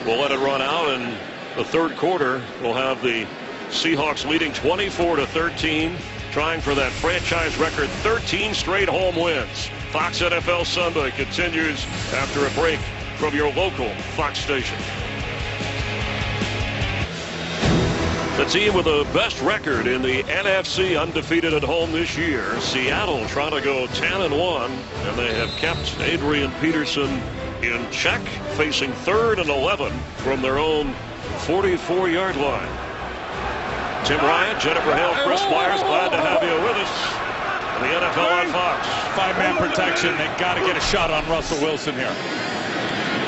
will let it run out. And the third quarter will have the Seahawks leading 24-13, trying for that franchise record 13 straight home wins. Fox NFL Sunday continues after a break from your local Fox station. The team with the best record in the NFC, undefeated at home this year. Seattle trying to go 10-1, and they have kept Adrian Peterson in check, facing 3rd and 11 from their own 44-yard line. Tim Ryan, Jennifer Hale, Chris Myers, glad to have you with us on the NFL on Fox. 5-man protection. They got to get a shot on Russell Wilson here.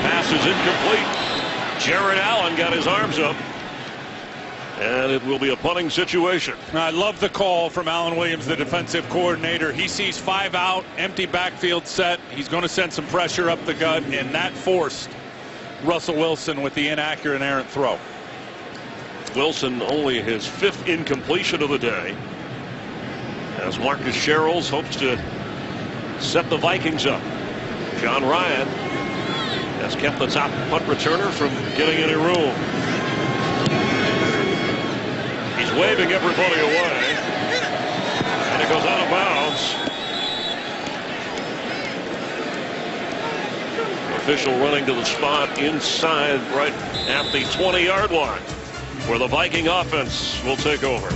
Pass is incomplete. Jared Allen got his arms up. And it will be a punting situation. I love the call from Alan Williams, the defensive coordinator. He sees 5 out, empty backfield set. He's going to send some pressure up the gut, and that forced Russell Wilson with the inaccurate errant throw. Wilson only his 5th incompletion of the day, as Marcus Sherrills hopes to set the Vikings up. John Ryan has kept the top punt returner from getting any room. He's waving everybody away, and it goes out of bounds. Official running to the spot inside right at the 20-yard line, where the Viking offense will take over.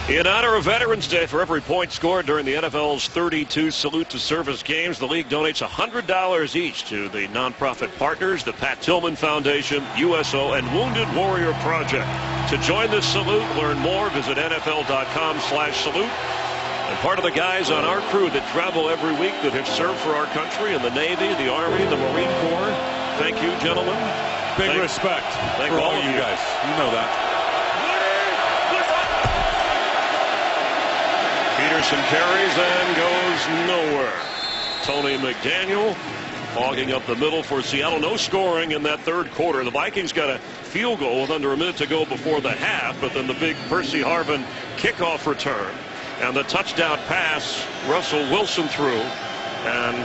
In honor of Veterans Day, for every point scored during the NFL's 32 Salute to Service games, the league donates $100 each to the nonprofit partners, the Pat Tillman Foundation, USO, and Wounded Warrior Project. To join this salute, learn more, visit NFL.com/salute. And part of the guys on our crew that travel every week that have served for our country in the Navy, the Army, the Marine Corps. Thank you, gentlemen. Big respect for all you guys. You know that. Peterson carries and goes nowhere. Tony McDaniel hogging up the middle for Seattle. No scoring in that third quarter. The Vikings got a field goal with under a minute to go before the half, but then the big Percy Harvin kickoff return and the touchdown pass Russell Wilson threw, and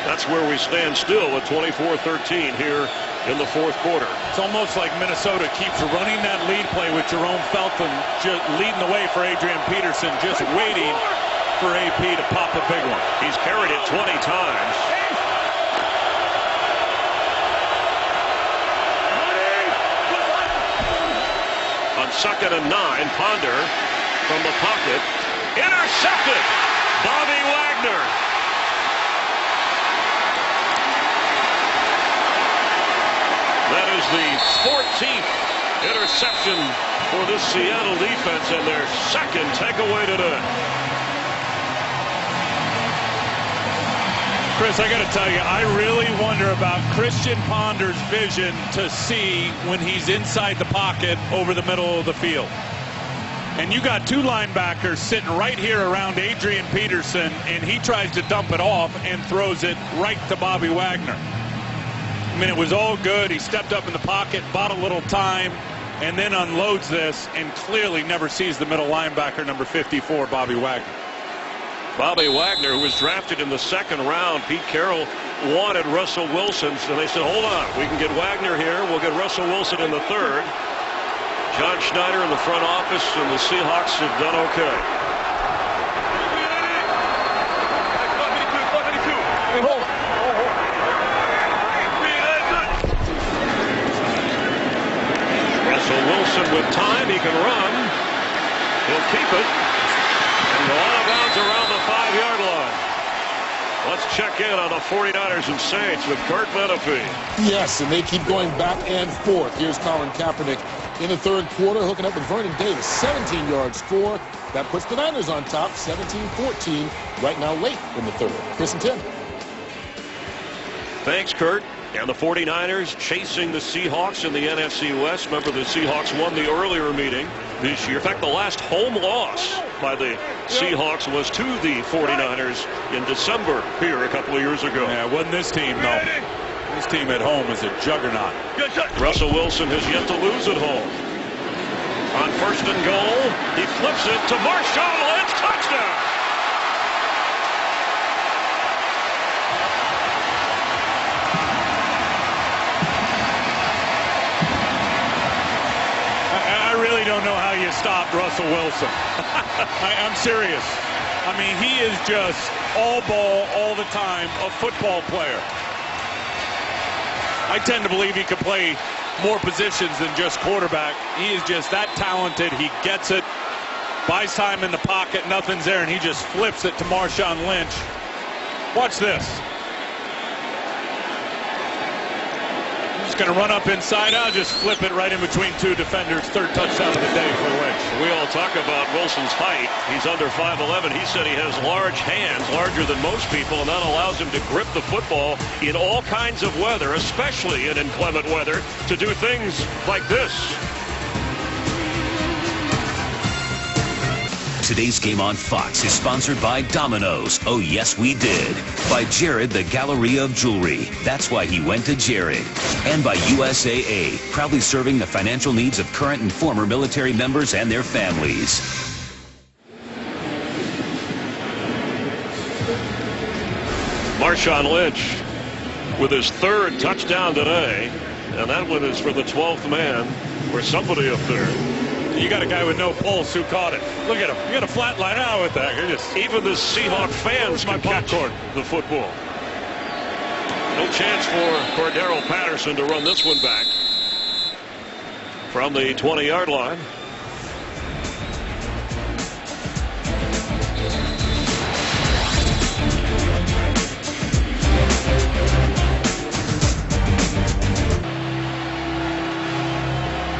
that's where we stand still at 24-13 here in the fourth quarter. It's almost like Minnesota keeps running that lead play with Jerome Felton just leading the way for Adrian Peterson, just waiting for AP to pop a big one. He's carried it 20 times. On 2nd and 9, Ponder from the pocket, intercepted. Bobby Wagner is the 14th interception for this Seattle defense and their second takeaway today. Chris, I got to tell you, I really wonder about Christian Ponder's vision to see when he's inside the pocket over the middle of the field. And you got two linebackers sitting right here around Adrian Peterson, and he tries to dump it off and throws it right to Bobby Wagner. I mean, it was all good. He stepped up in the pocket, bought a little time, and then unloads this and clearly never sees the middle linebacker, number 54, Bobby Wagner. Bobby Wagner, who was drafted in the second round. Pete Carroll wanted Russell Wilson, so they said, hold on, we can get Wagner here. We'll get Russell Wilson in the third. John Schneider in the front office, and the Seahawks have done okay. Russell Wilson with time, he can run. He'll keep it and go out of bounds around the 5-yard line. Let's check in on the 49ers and Saints with Kurt Menefee. Yes, and they keep going back and forth. Here's Colin Kaepernick in the third quarter, hooking up with Vernon Davis. 17-yard score. That puts the Niners on top, 17-14, right now late in the third. Chris and Tim. Thanks, Kurt. And the 49ers chasing the Seahawks in the NFC West. Remember, the Seahawks won the earlier meeting this year. In fact, the last home loss by the Seahawks was to the 49ers in December here a couple of years ago. Yeah, it wasn't this team, though. This team at home is a juggernaut. Russell Wilson has yet to lose at home. On first and goal, he flips it to Marshawn Lynch. Touchdown! I really don't know how you stopped Russell Wilson. I'm serious. I mean, he is just all ball all the time, a football player. I tend to believe he could play more positions than just quarterback. He is just that talented. He gets it, buys time in the pocket, nothing's there, and he just flips it to Marshawn Lynch. Watch this. He's going to run up inside out, just flip it right in between two defenders. Third touchdown of the day for Lynch. We all talk about Wilson's height. He's under 5'11". He said he has large hands, larger than most people, and that allows him to grip the football in all kinds of weather, especially in inclement weather, to do things like this. Today's game on Fox is sponsored by Domino's. Oh, yes, we did. By Jared, the Galleria of Jewelry. That's why he went to Jared. And by USAA, proudly serving the financial needs of current and former military members and their families. Marshawn Lynch with his third touchdown today, and that one is for the 12th man, or somebody up there. You got a guy with no pulse who caught it. Look at him. You got a flat line out with that. You're just even the Seahawk fans can catch the football. No chance for Cordero Patterson to run this one back from the 20-yard line.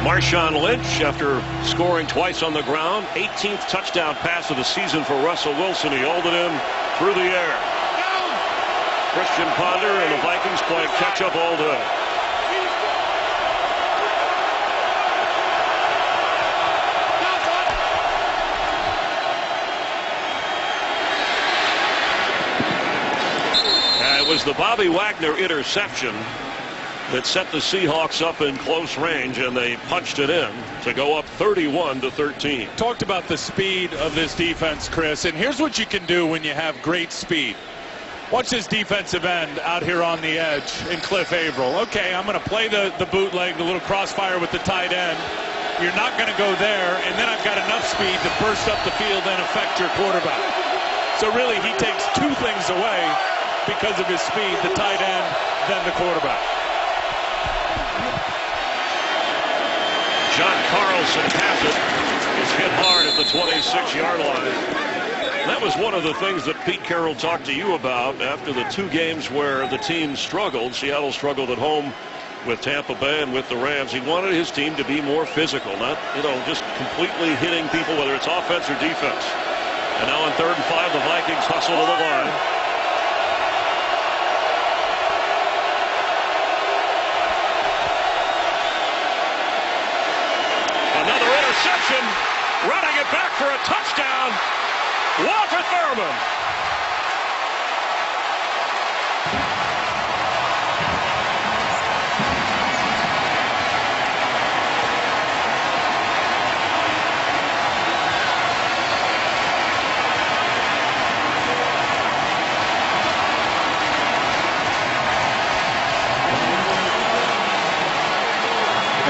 Marshawn Lynch, after scoring twice on the ground, 18th touchdown pass of the season for Russell Wilson. He hauled it in through the air. Christian Ponder and the Vikings playing catch-up all day. It was the Bobby Wagner interception that set the Seahawks up in close range, and they punched it in to go up 31-13. Talked about the speed of this defense, Chris, and here's what you can do when you have great speed. Watch this defensive end out here on the edge in Cliff Averill. Okay, I'm going to play the bootleg, the little crossfire with the tight end. You're not going to go there, and then I've got enough speed to burst up the field and affect your quarterback. So really, he takes two things away because of his speed, the tight end, then the quarterback. John Carlson has it. He's hit hard at the 26-yard line. That was one of the things that Pete Carroll talked to you about after the two games where the team struggled. Seattle struggled at home with Tampa Bay and with the Rams. He wanted his team to be more physical, not, just completely hitting people, whether it's offense or defense. And now on 3rd and 5, the Vikings hustle to the line. Another interception. Running it back for a touchdown. Walter Thurman.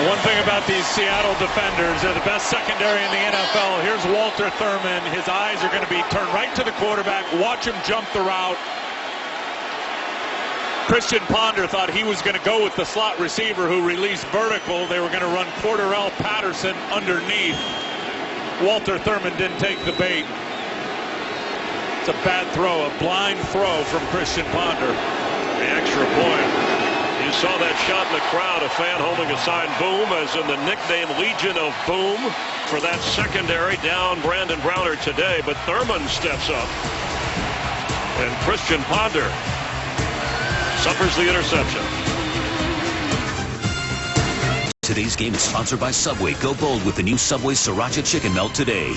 One thing about these Seattle defenders, they're the best secondary in the NFL. Here's Walter Thurman. His eyes are going to be turned right to the quarterback. Watch him jump the route. Christian Ponder thought he was going to go with the slot receiver who released vertical. They were going to run Cordarrelle Patterson underneath. Walter Thurman didn't take the bait. It's a bad throw, a blind throw from Christian Ponder. The extra point. You saw that shot in the crowd, a fan holding a sign, Boom, as in the nickname Legion of Boom for that secondary. Down Brandon Browner today, but Thurman steps up. And Christian Ponder suffers the interception. Today's game is sponsored by Subway. Go bold with the new Subway Sriracha Chicken Melt today.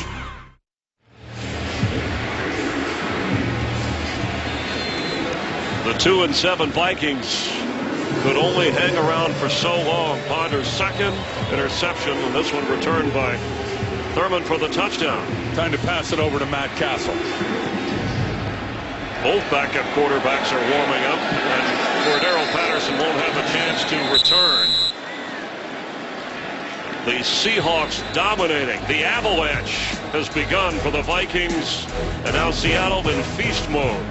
The 2-7 Vikings could only hang around for so long. Ponder's second interception, and this one returned by Thurman for the touchdown. Time to pass it over to Matt Castle. Both backup quarterbacks are warming up, and Cordarrelle Patterson won't have a chance to return. The Seahawks dominating. The avalanche has begun for the Vikings, and now Seattle in feast mode.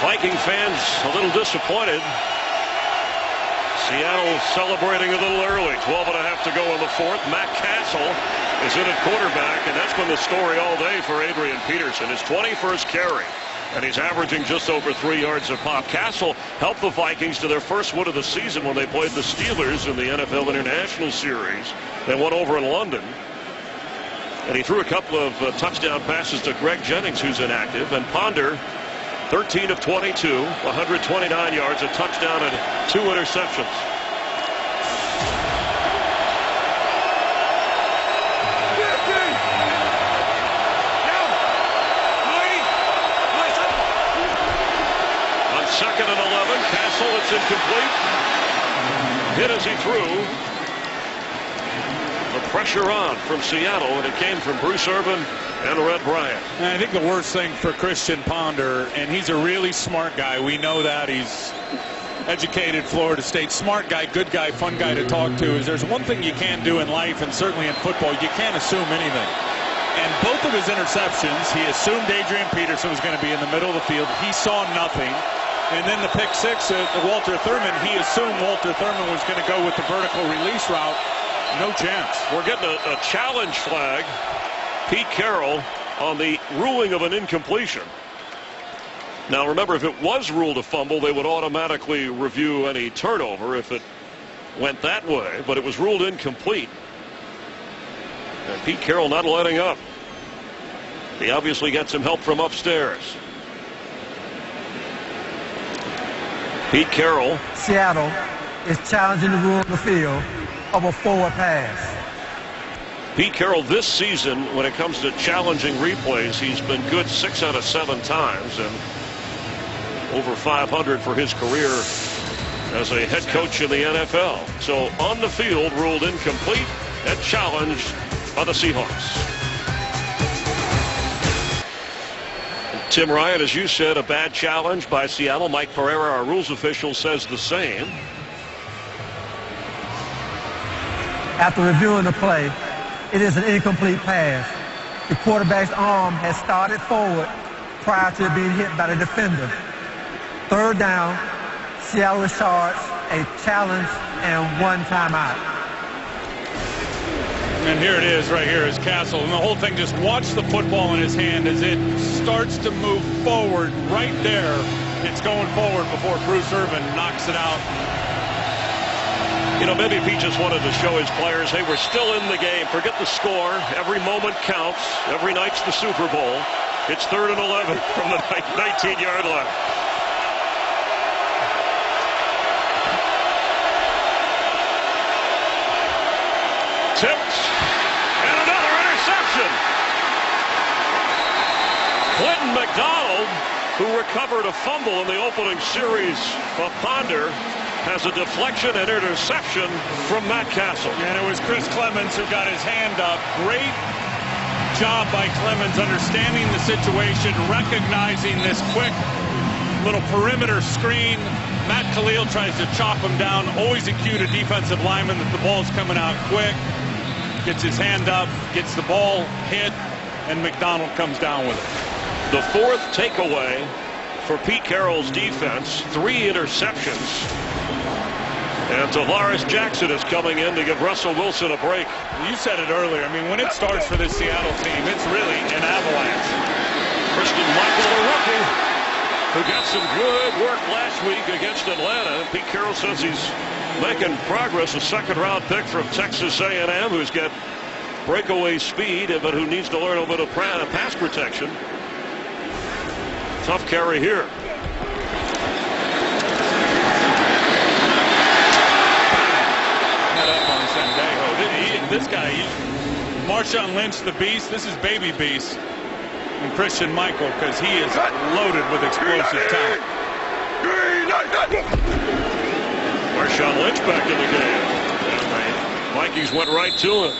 Viking fans a little disappointed. Seattle celebrating a little early. 12.5 to go in the 4th. Matt Castle is in at quarterback, and that's been the story all day for Adrian Peterson. His 21st carry, and he's averaging just over 3 yards a pop. Castle helped the Vikings to their first win of the season when they played the Steelers in the NFL International Series. They won over in London. And he threw a couple of touchdown passes to Greg Jennings, who's inactive, and Ponder 13 of 22, 129 yards, a touchdown, and 2 interceptions. On 2nd and 11, Castle, it's incomplete. Hit as he threw. The pressure on from Seattle, and it came from Bruce Irvin and Red Bryant. And I think the worst thing for Christian Ponder, and he's a really smart guy. We know that. He's educated, Florida State. Smart guy, good guy, fun guy to talk to. Is there's one thing you can't do in life, and certainly in football, you can't assume anything. And both of his interceptions, he assumed Adrian Peterson was going to be in the middle of the field. He saw nothing. And then the pick six at Walter Thurman, he assumed Walter Thurman was going to go with the vertical release route. No chance. We're getting a challenge flag. Pete Carroll on the ruling of an incompletion. Now remember, if it was ruled a fumble, they would automatically review any turnover if it went that way, but it was ruled incomplete. And Pete Carroll not letting up. He obviously got some help from upstairs. Pete Carroll. Seattle is challenging the rule of the field of a forward pass. Pete Carroll this season, when it comes to challenging replays, he's been good 6 out of 7 times, and over 500 for his career as a head coach in the NFL. So on the field, ruled incomplete and challenged by the Seahawks. Tim Ryan, as you said, a bad challenge by Seattle. Mike Pereira, our rules official, says the same. After reviewing the play, it is an incomplete pass. The quarterback's arm has started forward prior to being hit by the defender. 3rd down, Seattle is charged a challenge and 1 timeout. And here it is right here is Castle. And the whole thing, just watch the football in his hand as it starts to move forward right there. It's going forward before Bruce Irvin knocks it out. You know, maybe if he just wanted to show his players, hey, we're still in the game. Forget the score. Every moment counts. Every night's the Super Bowl. It's 3rd and 11 from the 19-yard line. Tipped. And another interception. Clinton McDonald, who recovered a fumble in the opening series of Ponder, has a deflection and interception from Matt Castle. And it was Chris Clemens who got his hand up. Great job by Clemens understanding the situation, recognizing this quick little perimeter screen. Matt Khalil tries to chop him down. Always acute a defensive lineman that the ball's coming out quick. Gets his hand up, gets the ball hit, and McDonald comes down with it. The 4th takeaway for Pete Carroll's defense. 3 interceptions. And Tavares Jackson is coming in to give Russell Wilson a break. You said it earlier. I mean, when it starts for this Seattle team, it's really an avalanche. Christian Michael, the rookie, who got some good work last week against Atlanta. Pete Carroll says he's making progress. A 2nd-round pick from Texas A&M, who's got breakaway speed, but who needs to learn a bit of pass protection. Tough carry here. This guy, Marshawn Lynch, the beast. This is baby beast. And Christian Michael, because he is loaded with explosive talent. Marshawn Lynch back in the game. And the Vikings went right to him.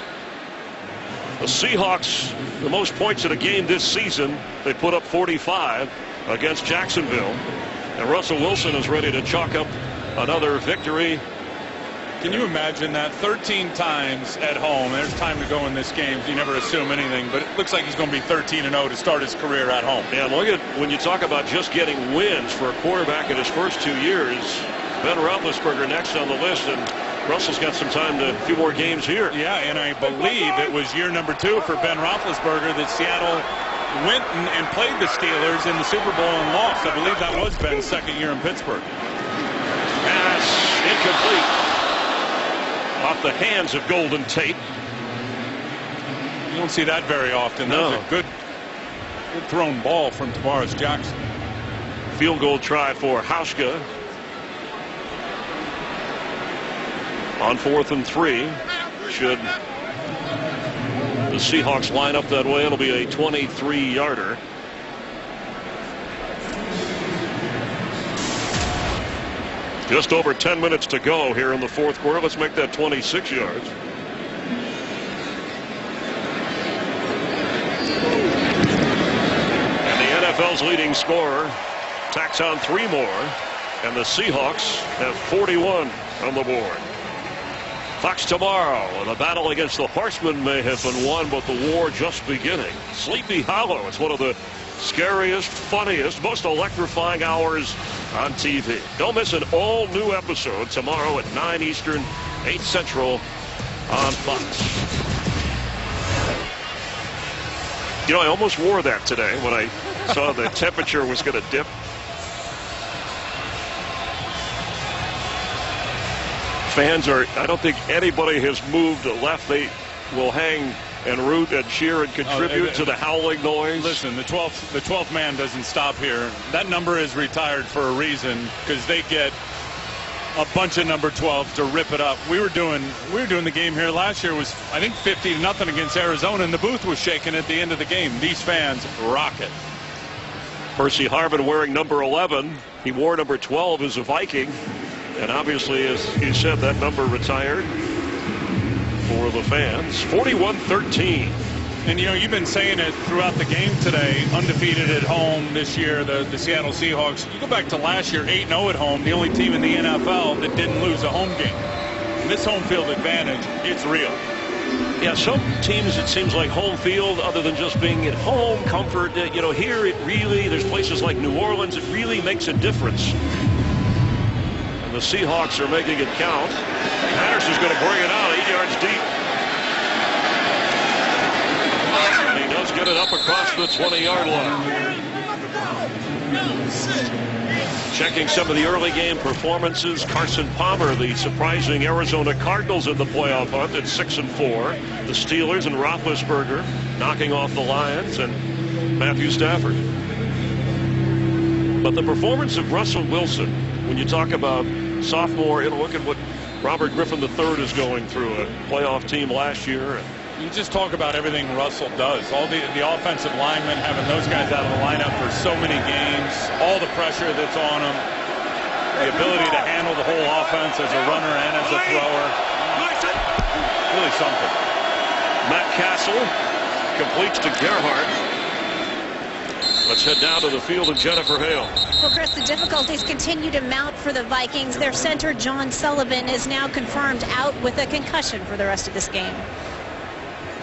The Seahawks, the most points in a game this season. They put up 45 against Jacksonville. And Russell Wilson is ready to chalk up another victory. Can you imagine that? 13 times at home. There's time to go in this game. You never assume anything, but it looks like he's going to be 13-0 to start his career at home. Yeah, look at when you talk about just getting wins for a quarterback in his first 2 years. Ben Roethlisberger next on the list, and Russell's got some time to a few more games here. Yeah, and I believe it was year number 2 for Ben Roethlisberger that Seattle went and played the Steelers in the Super Bowl and lost. I believe that was Ben's 2nd year in Pittsburgh. Pass incomplete. Off the hands of Golden Tate. You don't see that very often. No. That was a good thrown ball from Tavares Jackson. Field goal try for Hauschka. On 4th and 3. Should the Seahawks line up that way, it'll be a 23-yarder. Just over 10 minutes to go here in the 4th quarter. Let's make that 26 yards. And the NFL's leading scorer tacks on 3 more. And the Seahawks have 41 on the board. Fox tomorrow. The battle against the Horsemen may have been won, but the war just beginning. Sleepy Hollow. It's one of the scariest, funniest, most electrifying hours on TV. Don't miss an all-new episode tomorrow at 9 Eastern, 8 Central on Fox. You know, I almost wore that today when I saw the temperature was going to dip. Fans are, I don't think anybody has moved left. They will hang and root and cheer and contribute to the howling noise. Listen, the 12th man doesn't stop here. That number is retired for a reason, because they get a bunch of number 12s to rip it up. We were doing the game here last year. Was I think 50-0 against Arizona, and the booth was shaking at the end of the game. These fans rock it. Percy Harvin wearing number 11. He wore number 12 as a Viking, and obviously, as you said, that number retired for the fans. 41-13. And you know, you've been saying it throughout the game today. Undefeated at home this year, the Seattle Seahawks. You go back to last year, 8-0 at home, the only team in the NFL that didn't lose a home game. And this home field advantage, it's real. Yeah, some teams, it seems like home field, other than just being at home, comfort, you know, here it really, there's places like New Orleans, it really makes a difference. And the Seahawks are making it count. Patterson's going to bring it out 8 yards deep. up across the 20-yard line. Checking some of the early game performances, Carson Palmer, the surprising Arizona Cardinals in the playoff hunt at 6-4. The Steelers and Roethlisberger knocking off the Lions and Matthew Stafford. But the performance of Russell Wilson, when you talk about sophomore, look at what Robert Griffin III is going through, a playoff team last year. You just talk about everything Russell does. All the offensive linemen, having those guys out of the lineup for so many games, all the pressure that's on them, the ability to handle the whole offense as a runner and as a thrower. Really something. Matt Castle completes to Gerhardt. Let's head down to the field and Jennifer Hale. Well, Chris, the difficulties continue to mount for the Vikings. Their center, John Sullivan, is now confirmed out with a concussion for the rest of this game.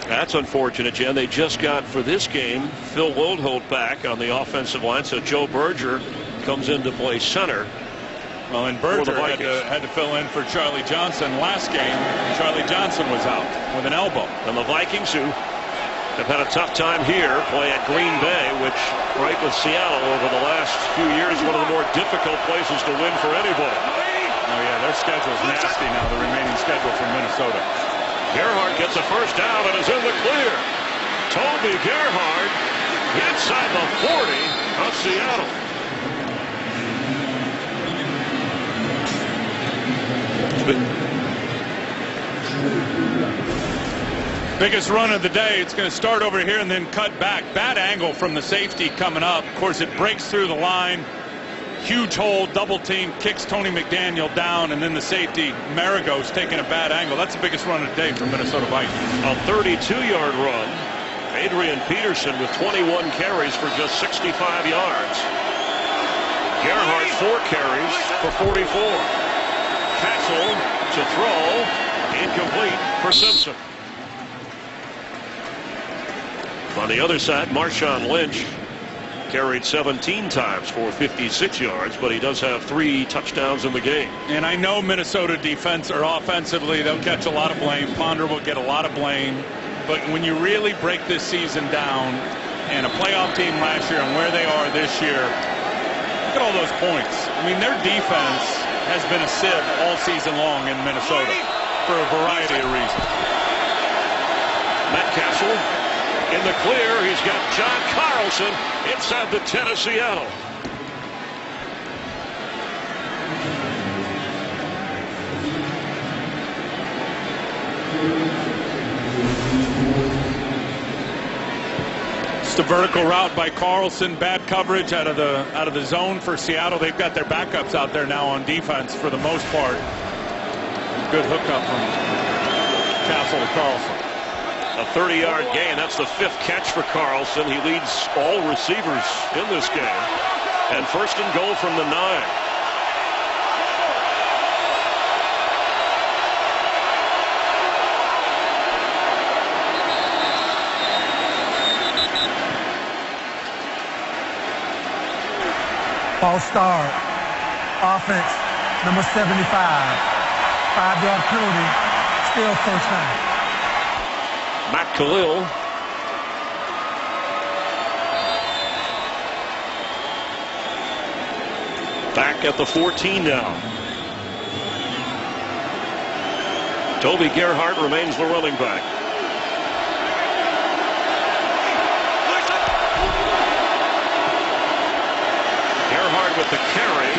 That's unfortunate, Jen. They just got, for this game, Phil Lodeholt back on the offensive line, so Joe Berger comes in to play center. Well, and Berger had to fill in for Charlie Johnson last game. Charlie Johnson was out with an elbow. And the Vikings, who have had a tough time here, play at Green Bay, which, right with Seattle over the last few years, one of the more difficult places to win for anybody. Oh, yeah, their schedule's nasty now, the remaining schedule from Minnesota. Gerhardt gets a first down and is in the clear. Toby Gerhardt inside the 40 of Seattle. Biggest run of the day. It's going to start over here and then cut back. Bad angle from the safety coming up. Of course, it breaks through the line. Huge hole, double team, kicks Tony McDaniel down, and then the safety, Marigo's taking a bad angle. That's the biggest run of the day for Minnesota Vikings. A 32-yard run. Adrian Peterson with 21 carries for just 65 yards. Gerhardt 4 carries for 44. Castle to throw, incomplete for Simpson. On the other side, Marshawn Lynch carried 17 times for 56 yards, but he does have 3 touchdowns in the game. And I know Minnesota defense or offensively, they'll catch a lot of blame. Ponder will get a lot of blame. But when you really break this season down, and a playoff team last year and where they are this year, look at all those points. I mean, their defense has been a sieve all season long in Minnesota for a variety of reasons. Matt Castle in the clear. He's got John Carlson inside the 10 of Seattle. It's a vertical route by Carlson. Bad coverage out of the zone for Seattle. They've got their backups out there now on defense for the most part. Good hookup from Castle to Carlson. A 30-yard gain. That's the 5th catch for Carlson. He leads all receivers in this game. And first and goal from the 9. False start. Offense, number 75. 5-yard penalty. Still first down. Matt Khalil. Back at the 14 now. Toby Gerhardt remains the running back. Gerhardt with the carry.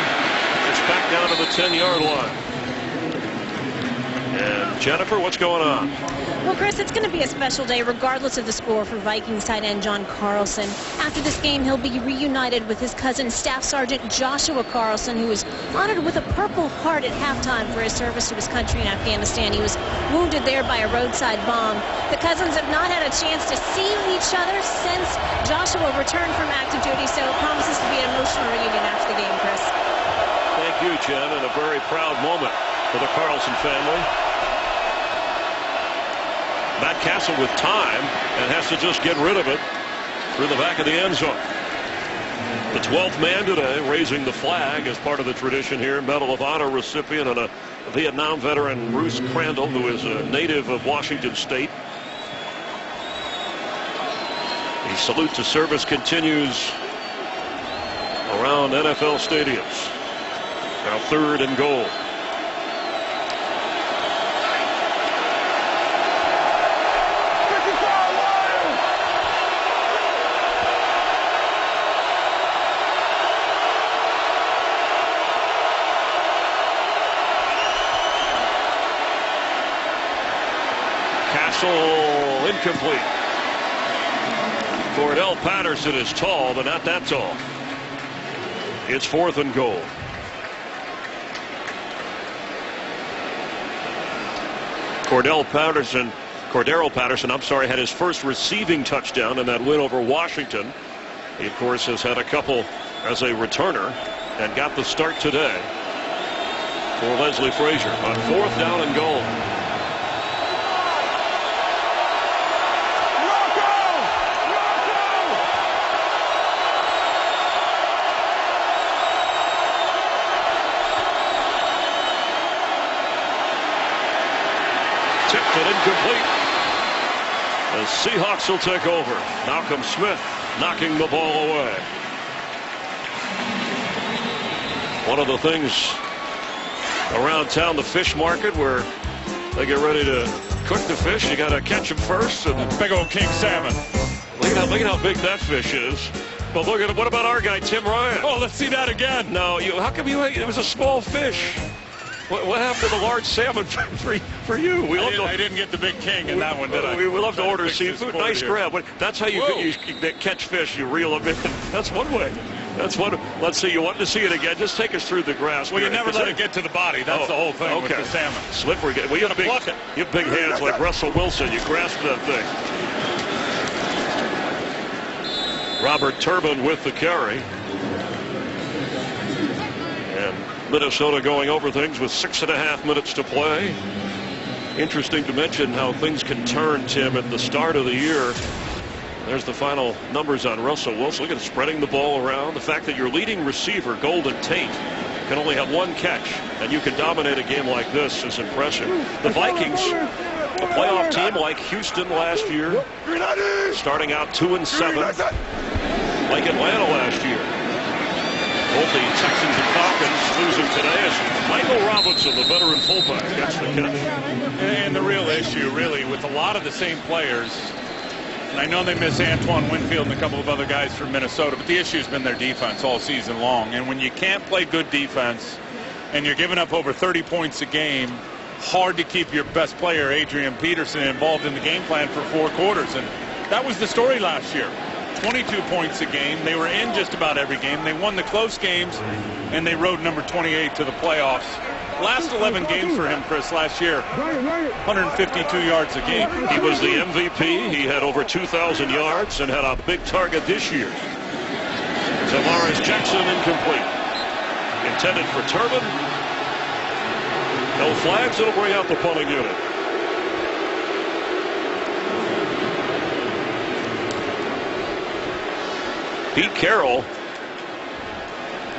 It's back down to the 10-yard line. And Jennifer, what's going on? Well, Chris, it's going to be a special day regardless of the score for Vikings tight end John Carlson. After this game, he'll be reunited with his cousin, Staff Sergeant Joshua Carlson, who was honored with a Purple Heart at halftime for his service to his country in Afghanistan. He was wounded there by a roadside bomb. The cousins have not had a chance to see each other since Joshua returned from active duty, so it promises to be an emotional reunion after the game, Chris. Thank you, Jen, and a very proud moment for the Carlson family. Matt Castle with time and has to just get rid of it through the back of the end zone. The 12th man today raising the flag as part of the tradition here. Medal of Honor recipient and a Vietnam veteran, Bruce Crandall, who is a native of Washington State. The salute to service continues around NFL stadiums. Now 3rd and goal. Castle incomplete. Cordell Patterson is tall, but not that tall. It's 4th and goal. Cordell Patterson, I'm sorry, had his first receiving touchdown in that win over Washington. He, of course, has had a couple as a returner and got the start today for Leslie Frazier on 4th down and goal. Tipped and incomplete. The Seahawks will take over. Malcolm Smith knocking the ball away. One of the things around town, the fish market, where they get ready to cook the fish, you got to catch them first. And Big old king salmon. look at how big that fish is. But look at it. What about our guy, Tim Ryan? Oh, let's see that again. No, how come it was a small fish? What happened to the large salmon for you? I didn't get the big king in that one, did I? We love to order seafood. Nice grab. That's how you catch fish. You reel them in. That's one way. That's one. Let's see. You want to see it again? Just take us through the grass. Well, you never let it get to the body. That's the whole thing with the salmon. Slippery. Well, you have big hands like Russell Wilson. You grasp that thing. Robert Turbin with the carry. And Minnesota going over things with 6.5 minutes to play. Interesting to mention how things can turn, Tim, at the start of the year. There's the final numbers on Russell Wilson. Look at spreading the ball around. The fact that your leading receiver, Golden Tate, can only have 1 catch, and you can dominate a game like this is impressive. The Vikings, a playoff team like Houston last year, starting out 2-7, like Atlanta last year. Both the Texans and Falcons losing today as Michael Robinson, the veteran fullback, gets the catch. And the real issue, really, with a lot of the same players, and I know they miss Antoine Winfield and a couple of other guys from Minnesota, but the issue's been their defense all season long. And when you can't play good defense and you're giving up over 30 points a game, hard to keep your best player, Adrian Peterson, involved in the game plan for 4 quarters. And that was the story last year. 22 points a game. They were in just about every game. They won the close games, and they rode number 28 to the playoffs. Last 11 games for him, Chris, last year, 152 yards a game. He was the MVP. He had over 2,000 yards and had a big target this year. Tavares Jackson incomplete. Intended for Turbin. No flags. It'll bring out the punting unit. Pete Carroll,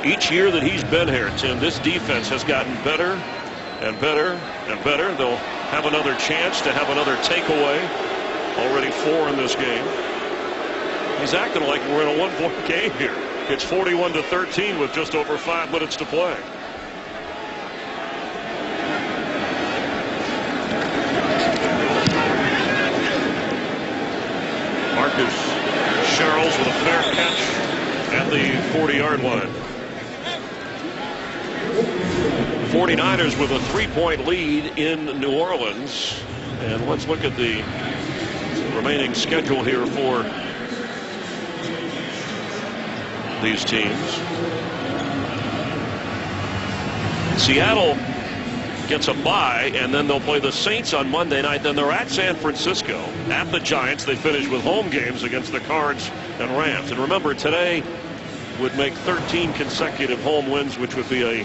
each year that he's been here, Tim, this defense has gotten better and better and better. They'll have another chance to have another takeaway. Already 4 in this game. He's acting like we're in a 1-point game here. It's 41-13 with just over 5 minutes to play. Marcus Sherrills with a fair catch at the 40-yard line. 49ers with a 3-point lead in New Orleans. And let's look at the remaining schedule here for these teams. Seattle gets a bye, and then they'll play the Saints on Monday night. Then they're at San Francisco, at the Giants. They finish with home games against the Cards and Rams. And remember, today would make 13 consecutive home wins, which would be a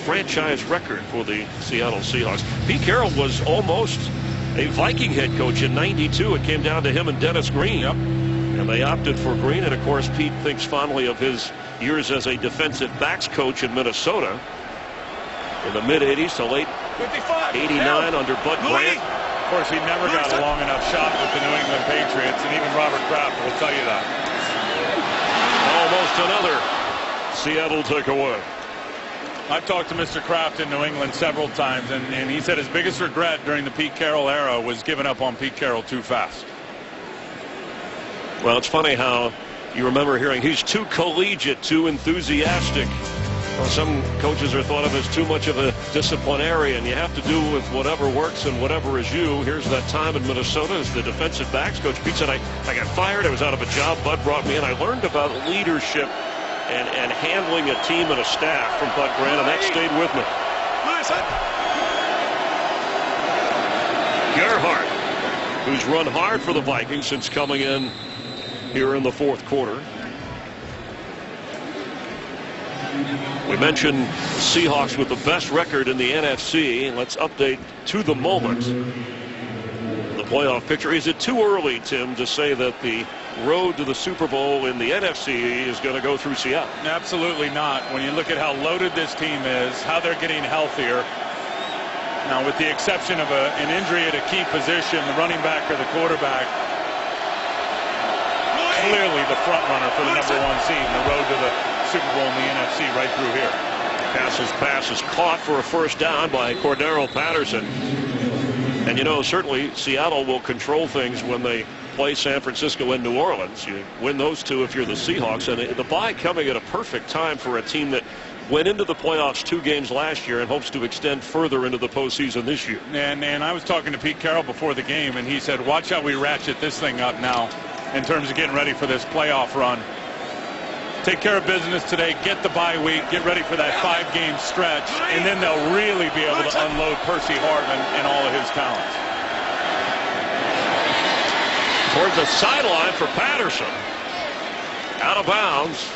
franchise record for the Seattle Seahawks. Pete Carroll was almost a Viking head coach in '92. It came down to him and Dennis Green. Yep. And they opted for Green. And, of course, Pete thinks fondly of his years as a defensive backs coach in Minnesota in the mid-'80s to late 55. 89 under Bud Grant. Of course, he never got a long enough shot with the New England Patriots, and even Robert Kraft will tell you that. Almost another Seattle takeaway. I've talked to Mr. Kraft in New England several times, and he said his biggest regret during the Pete Carroll era was giving up on Pete Carroll too fast. Well, it's funny how you remember hearing he's too collegiate, too enthusiastic. Well, some coaches are thought of as too much of a disciplinarian. You have to do with whatever works and whatever is you. Here's that time in Minnesota as the defensive backs. Coach Pete said, I got fired. I was out of a job. Bud brought me in. I learned about leadership and handling a team and a staff from Bud Grant, and that stayed with me. Gerhardt, who's run hard for the Vikings since coming in here in the fourth quarter. We mentioned Seahawks with the best record in the NFC. Let's update to the moment the playoff picture. Is it too early, Tim, to say that the road to the Super Bowl in the NFC is going to go through Seattle? Absolutely not. When you look at how loaded this team is, how they're getting healthier. Now, with the exception of an injury at a key position, the running back or the quarterback, clearly the front runner for the #1 seed in the road to the Super Bowl in the NFC right through here. Pass is caught for a first down by Cordero Patterson. And, you know, certainly Seattle will control things when they play San Francisco and New Orleans. You win those two if you're the Seahawks. And the bye coming at a perfect time for a team that went into the playoffs 2 games last year and hopes to extend further into the postseason this year. And I was talking to Pete Carroll before the game, and he said, watch how we ratchet this thing up now in terms of getting ready for this playoff run. Take care of business today, get the bye week, get ready for that 5-game stretch, and then they'll really be able to unload Percy Harvin and all of his talents. Toward the sideline for Patterson. Out of bounds.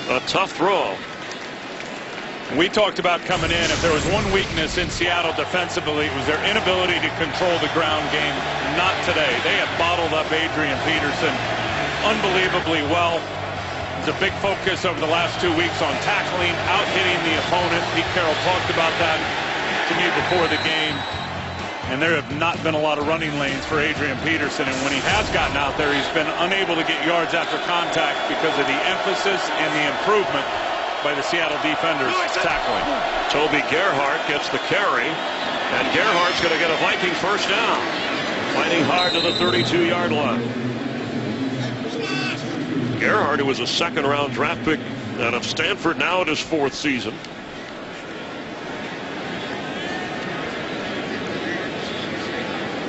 A tough throw. We talked about coming in, if there was one weakness in Seattle defensively, it was their inability to control the ground game. Not today. They have bottled up Adrian Peterson unbelievably well. There's a big focus over the last 2 weeks on tackling, out-hitting the opponent. Pete Carroll talked about that to me before the game. And there have not been a lot of running lanes for Adrian Peterson. And when he has gotten out there, he's been unable to get yards after contact because of the emphasis and the improvement by the Seattle defenders tackling. Toby Gerhardt gets the carry. And Gerhardt's going to get a Viking first down. Fighting hard to the 32-yard line. Gerhardt, who was a 2nd-round draft pick out of Stanford, now in his 4th season.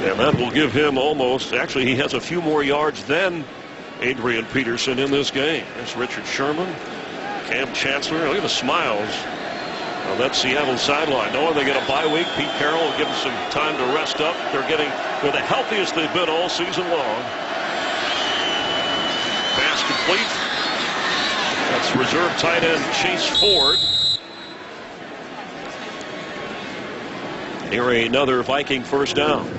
And that will give him almost, actually he has a few more yards than Adrian Peterson in this game. There's Richard Sherman, Cam Chancellor. Look at the smiles on that Seattle sideline. Knowing they get a bye week, Pete Carroll will give them some time to rest up. They're the healthiest they've been all season long. Pass complete. That's reserve tight end Chase Ford. Near another Viking first down.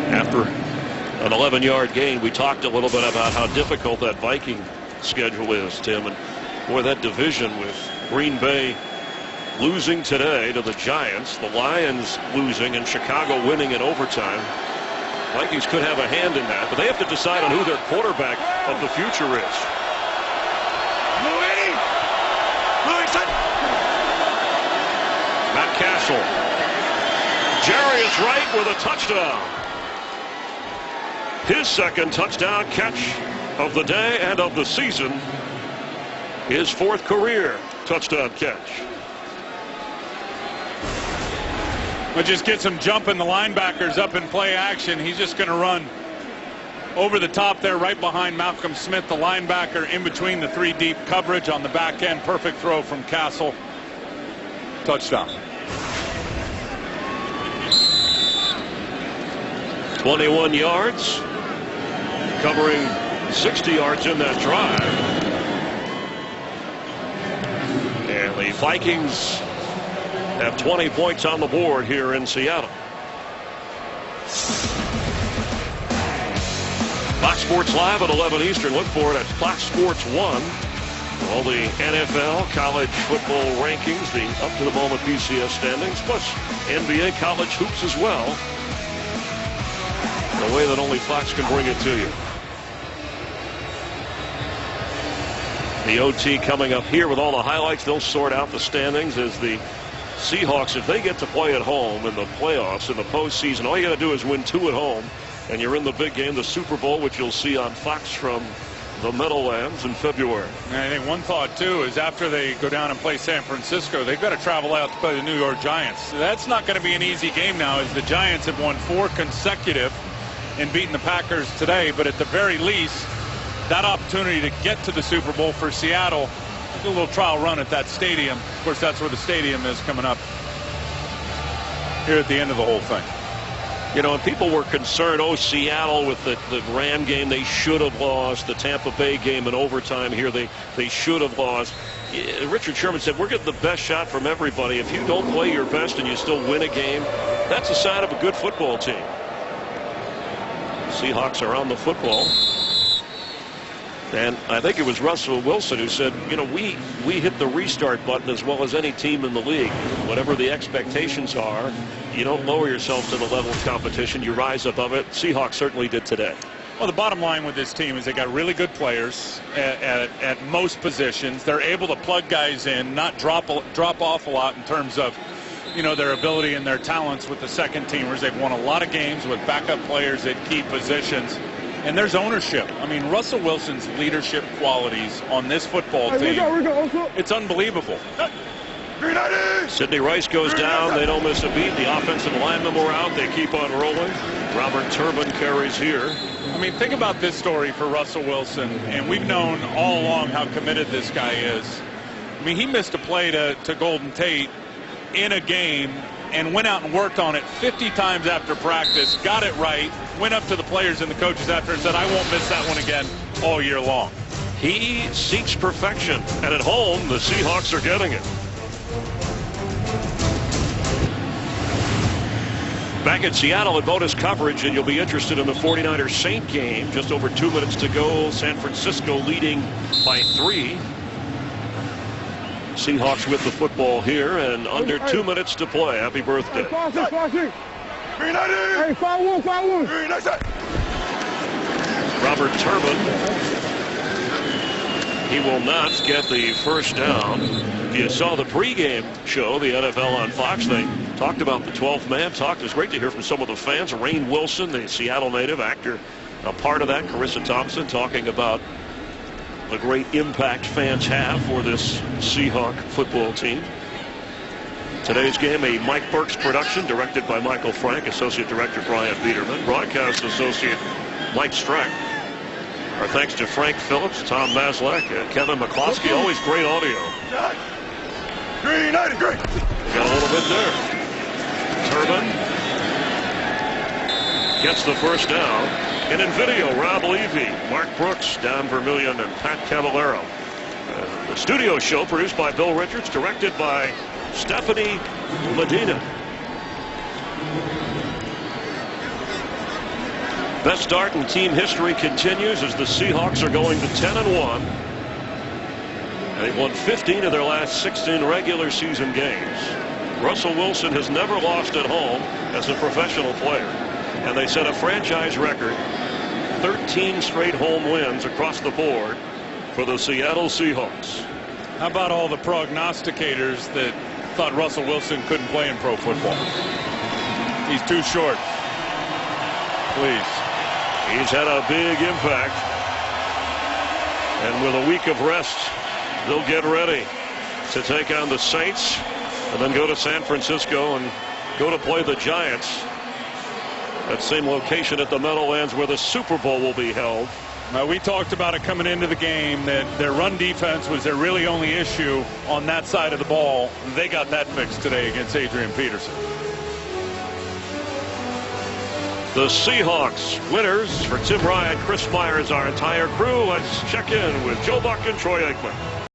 After an 11-yard gain, we talked a little bit about how difficult that Viking schedule is, Tim. And boy, that division with Green Bay losing today to the Giants, the Lions losing, and Chicago winning in overtime. Vikings could have a hand in that, but they have to decide on who their quarterback of the future is. Matt Castle. Jerry is right with a touchdown. His 2nd touchdown catch of the day and of the season. His 4th career touchdown catch. But just gets him jumping the linebackers up in play action. He's just going to run over the top there right behind Malcolm Smith, the linebacker, in between the 3 deep coverage on the back end. Perfect throw from Castle. Touchdown. 21 yards. Covering 60 yards in that drive. And the Vikings have 20 points on the board here in Seattle. Fox Sports Live at 11 Eastern. Look for it at Fox Sports 1. All the NFL, college football rankings, the up-to-the-moment BCS standings, plus NBA college hoops as well. In a way that only Fox can bring it to you. The OT coming up here with all the highlights. They'll sort out the standings as the Seahawks, if they get to play at home in the playoffs, in the postseason, all you got to do is win 2 at home, and you're in the big game, the Super Bowl, which you'll see on Fox from the Meadowlands in February. And I think one thought, too, is after they go down and play San Francisco, they've got to travel out to play the New York Giants. That's not going to be an easy game now, as the Giants have won 4 consecutive and beaten the Packers today. But at the very least, that opportunity to get to the Super Bowl for Seattle, do a little trial run at that stadium. Of course, that's where the stadium is coming up here at the end of the whole thing. You know, and people were concerned, oh, Seattle with the Ram game, they should have lost. The Tampa Bay game in overtime here, they should have lost. Richard Sherman said, we're getting the best shot from everybody. If you don't play your best and you still win a game, that's a sign of a good football team. Seahawks are on the football. And I think it was Russell Wilson who said, you know, we hit the restart button as well as any team in the league. Whatever the expectations are, you don't lower yourself to the level of competition. You rise above it. Seahawks certainly did today. Well, the bottom line with this team is they got really good players at most positions. They're able to plug guys in, not drop off a lot in terms of, you know, their ability and their talents with the second teamers. They've won a lot of games with backup players at key positions. And there's ownership. I mean, Russell Wilson's leadership qualities on this football team, it's unbelievable. Sidney Rice goes down. They don't miss a beat. The offensive linemen were out. They keep on rolling. Robert Turbin carries here. I mean, think about this story for Russell Wilson. And we've known all along how committed this guy is. I mean, he missed a play to Golden Tate in a game and went out and worked on it 50 times after practice, got it right, went up to the players and the coaches after and said, I won't miss that one again all year long. He seeks perfection, and at home, the Seahawks are getting it. Back in Seattle at bonus coverage, and you'll be interested in the 49ers Saint game. Just over 2 minutes to go. San Francisco leading by 3. Seahawks with the football here, and under 2 minutes to play. Happy birthday. Robert Turbin. He will not get the first down. If you saw the pregame show, the NFL on Fox, they talked about the 12th man. It was great to hear from some of the fans. Rainn Wilson, the Seattle native actor, a part of that. Carissa Thompson talking about the great impact fans have for this Seahawk football team. Today's game, a Mike Burks production, directed by Michael Frank, associate director Brian Biederman, broadcast associate Mike Strack. Our thanks to Frank Phillips, Tom Maslach, Kevin McCloskey. Always great audio. Got Got a little bit there. Turbin gets the first down. And in video, Rob Levy, Mark Brooks, Don Vermillion, and Pat Cavallero. The studio show produced by Bill Richards, directed by Stephanie Medina. Best start in team history continues as the Seahawks are going to 10-1. They've won 15 of their last 16 regular season games. Russell Wilson has never lost at home as a professional player. And they set a franchise record, 13 straight home wins across the board for the Seattle Seahawks. How about all the prognosticators that thought Russell Wilson couldn't play in pro football? He's too short. Please. He's had a big impact. And with a week of rest, they'll get ready to take on the Saints and then go to San Francisco and go to play the Giants. That same location at the Meadowlands where the Super Bowl will be held. We talked about it coming into the game, that their run defense was their really only issue on that side of the ball. They got that fixed today against Adrian Peterson. The Seahawks winners. For Tim Ryan, Chris Myers, our entire crew, let's check in with Joe Buck and Troy Aikman.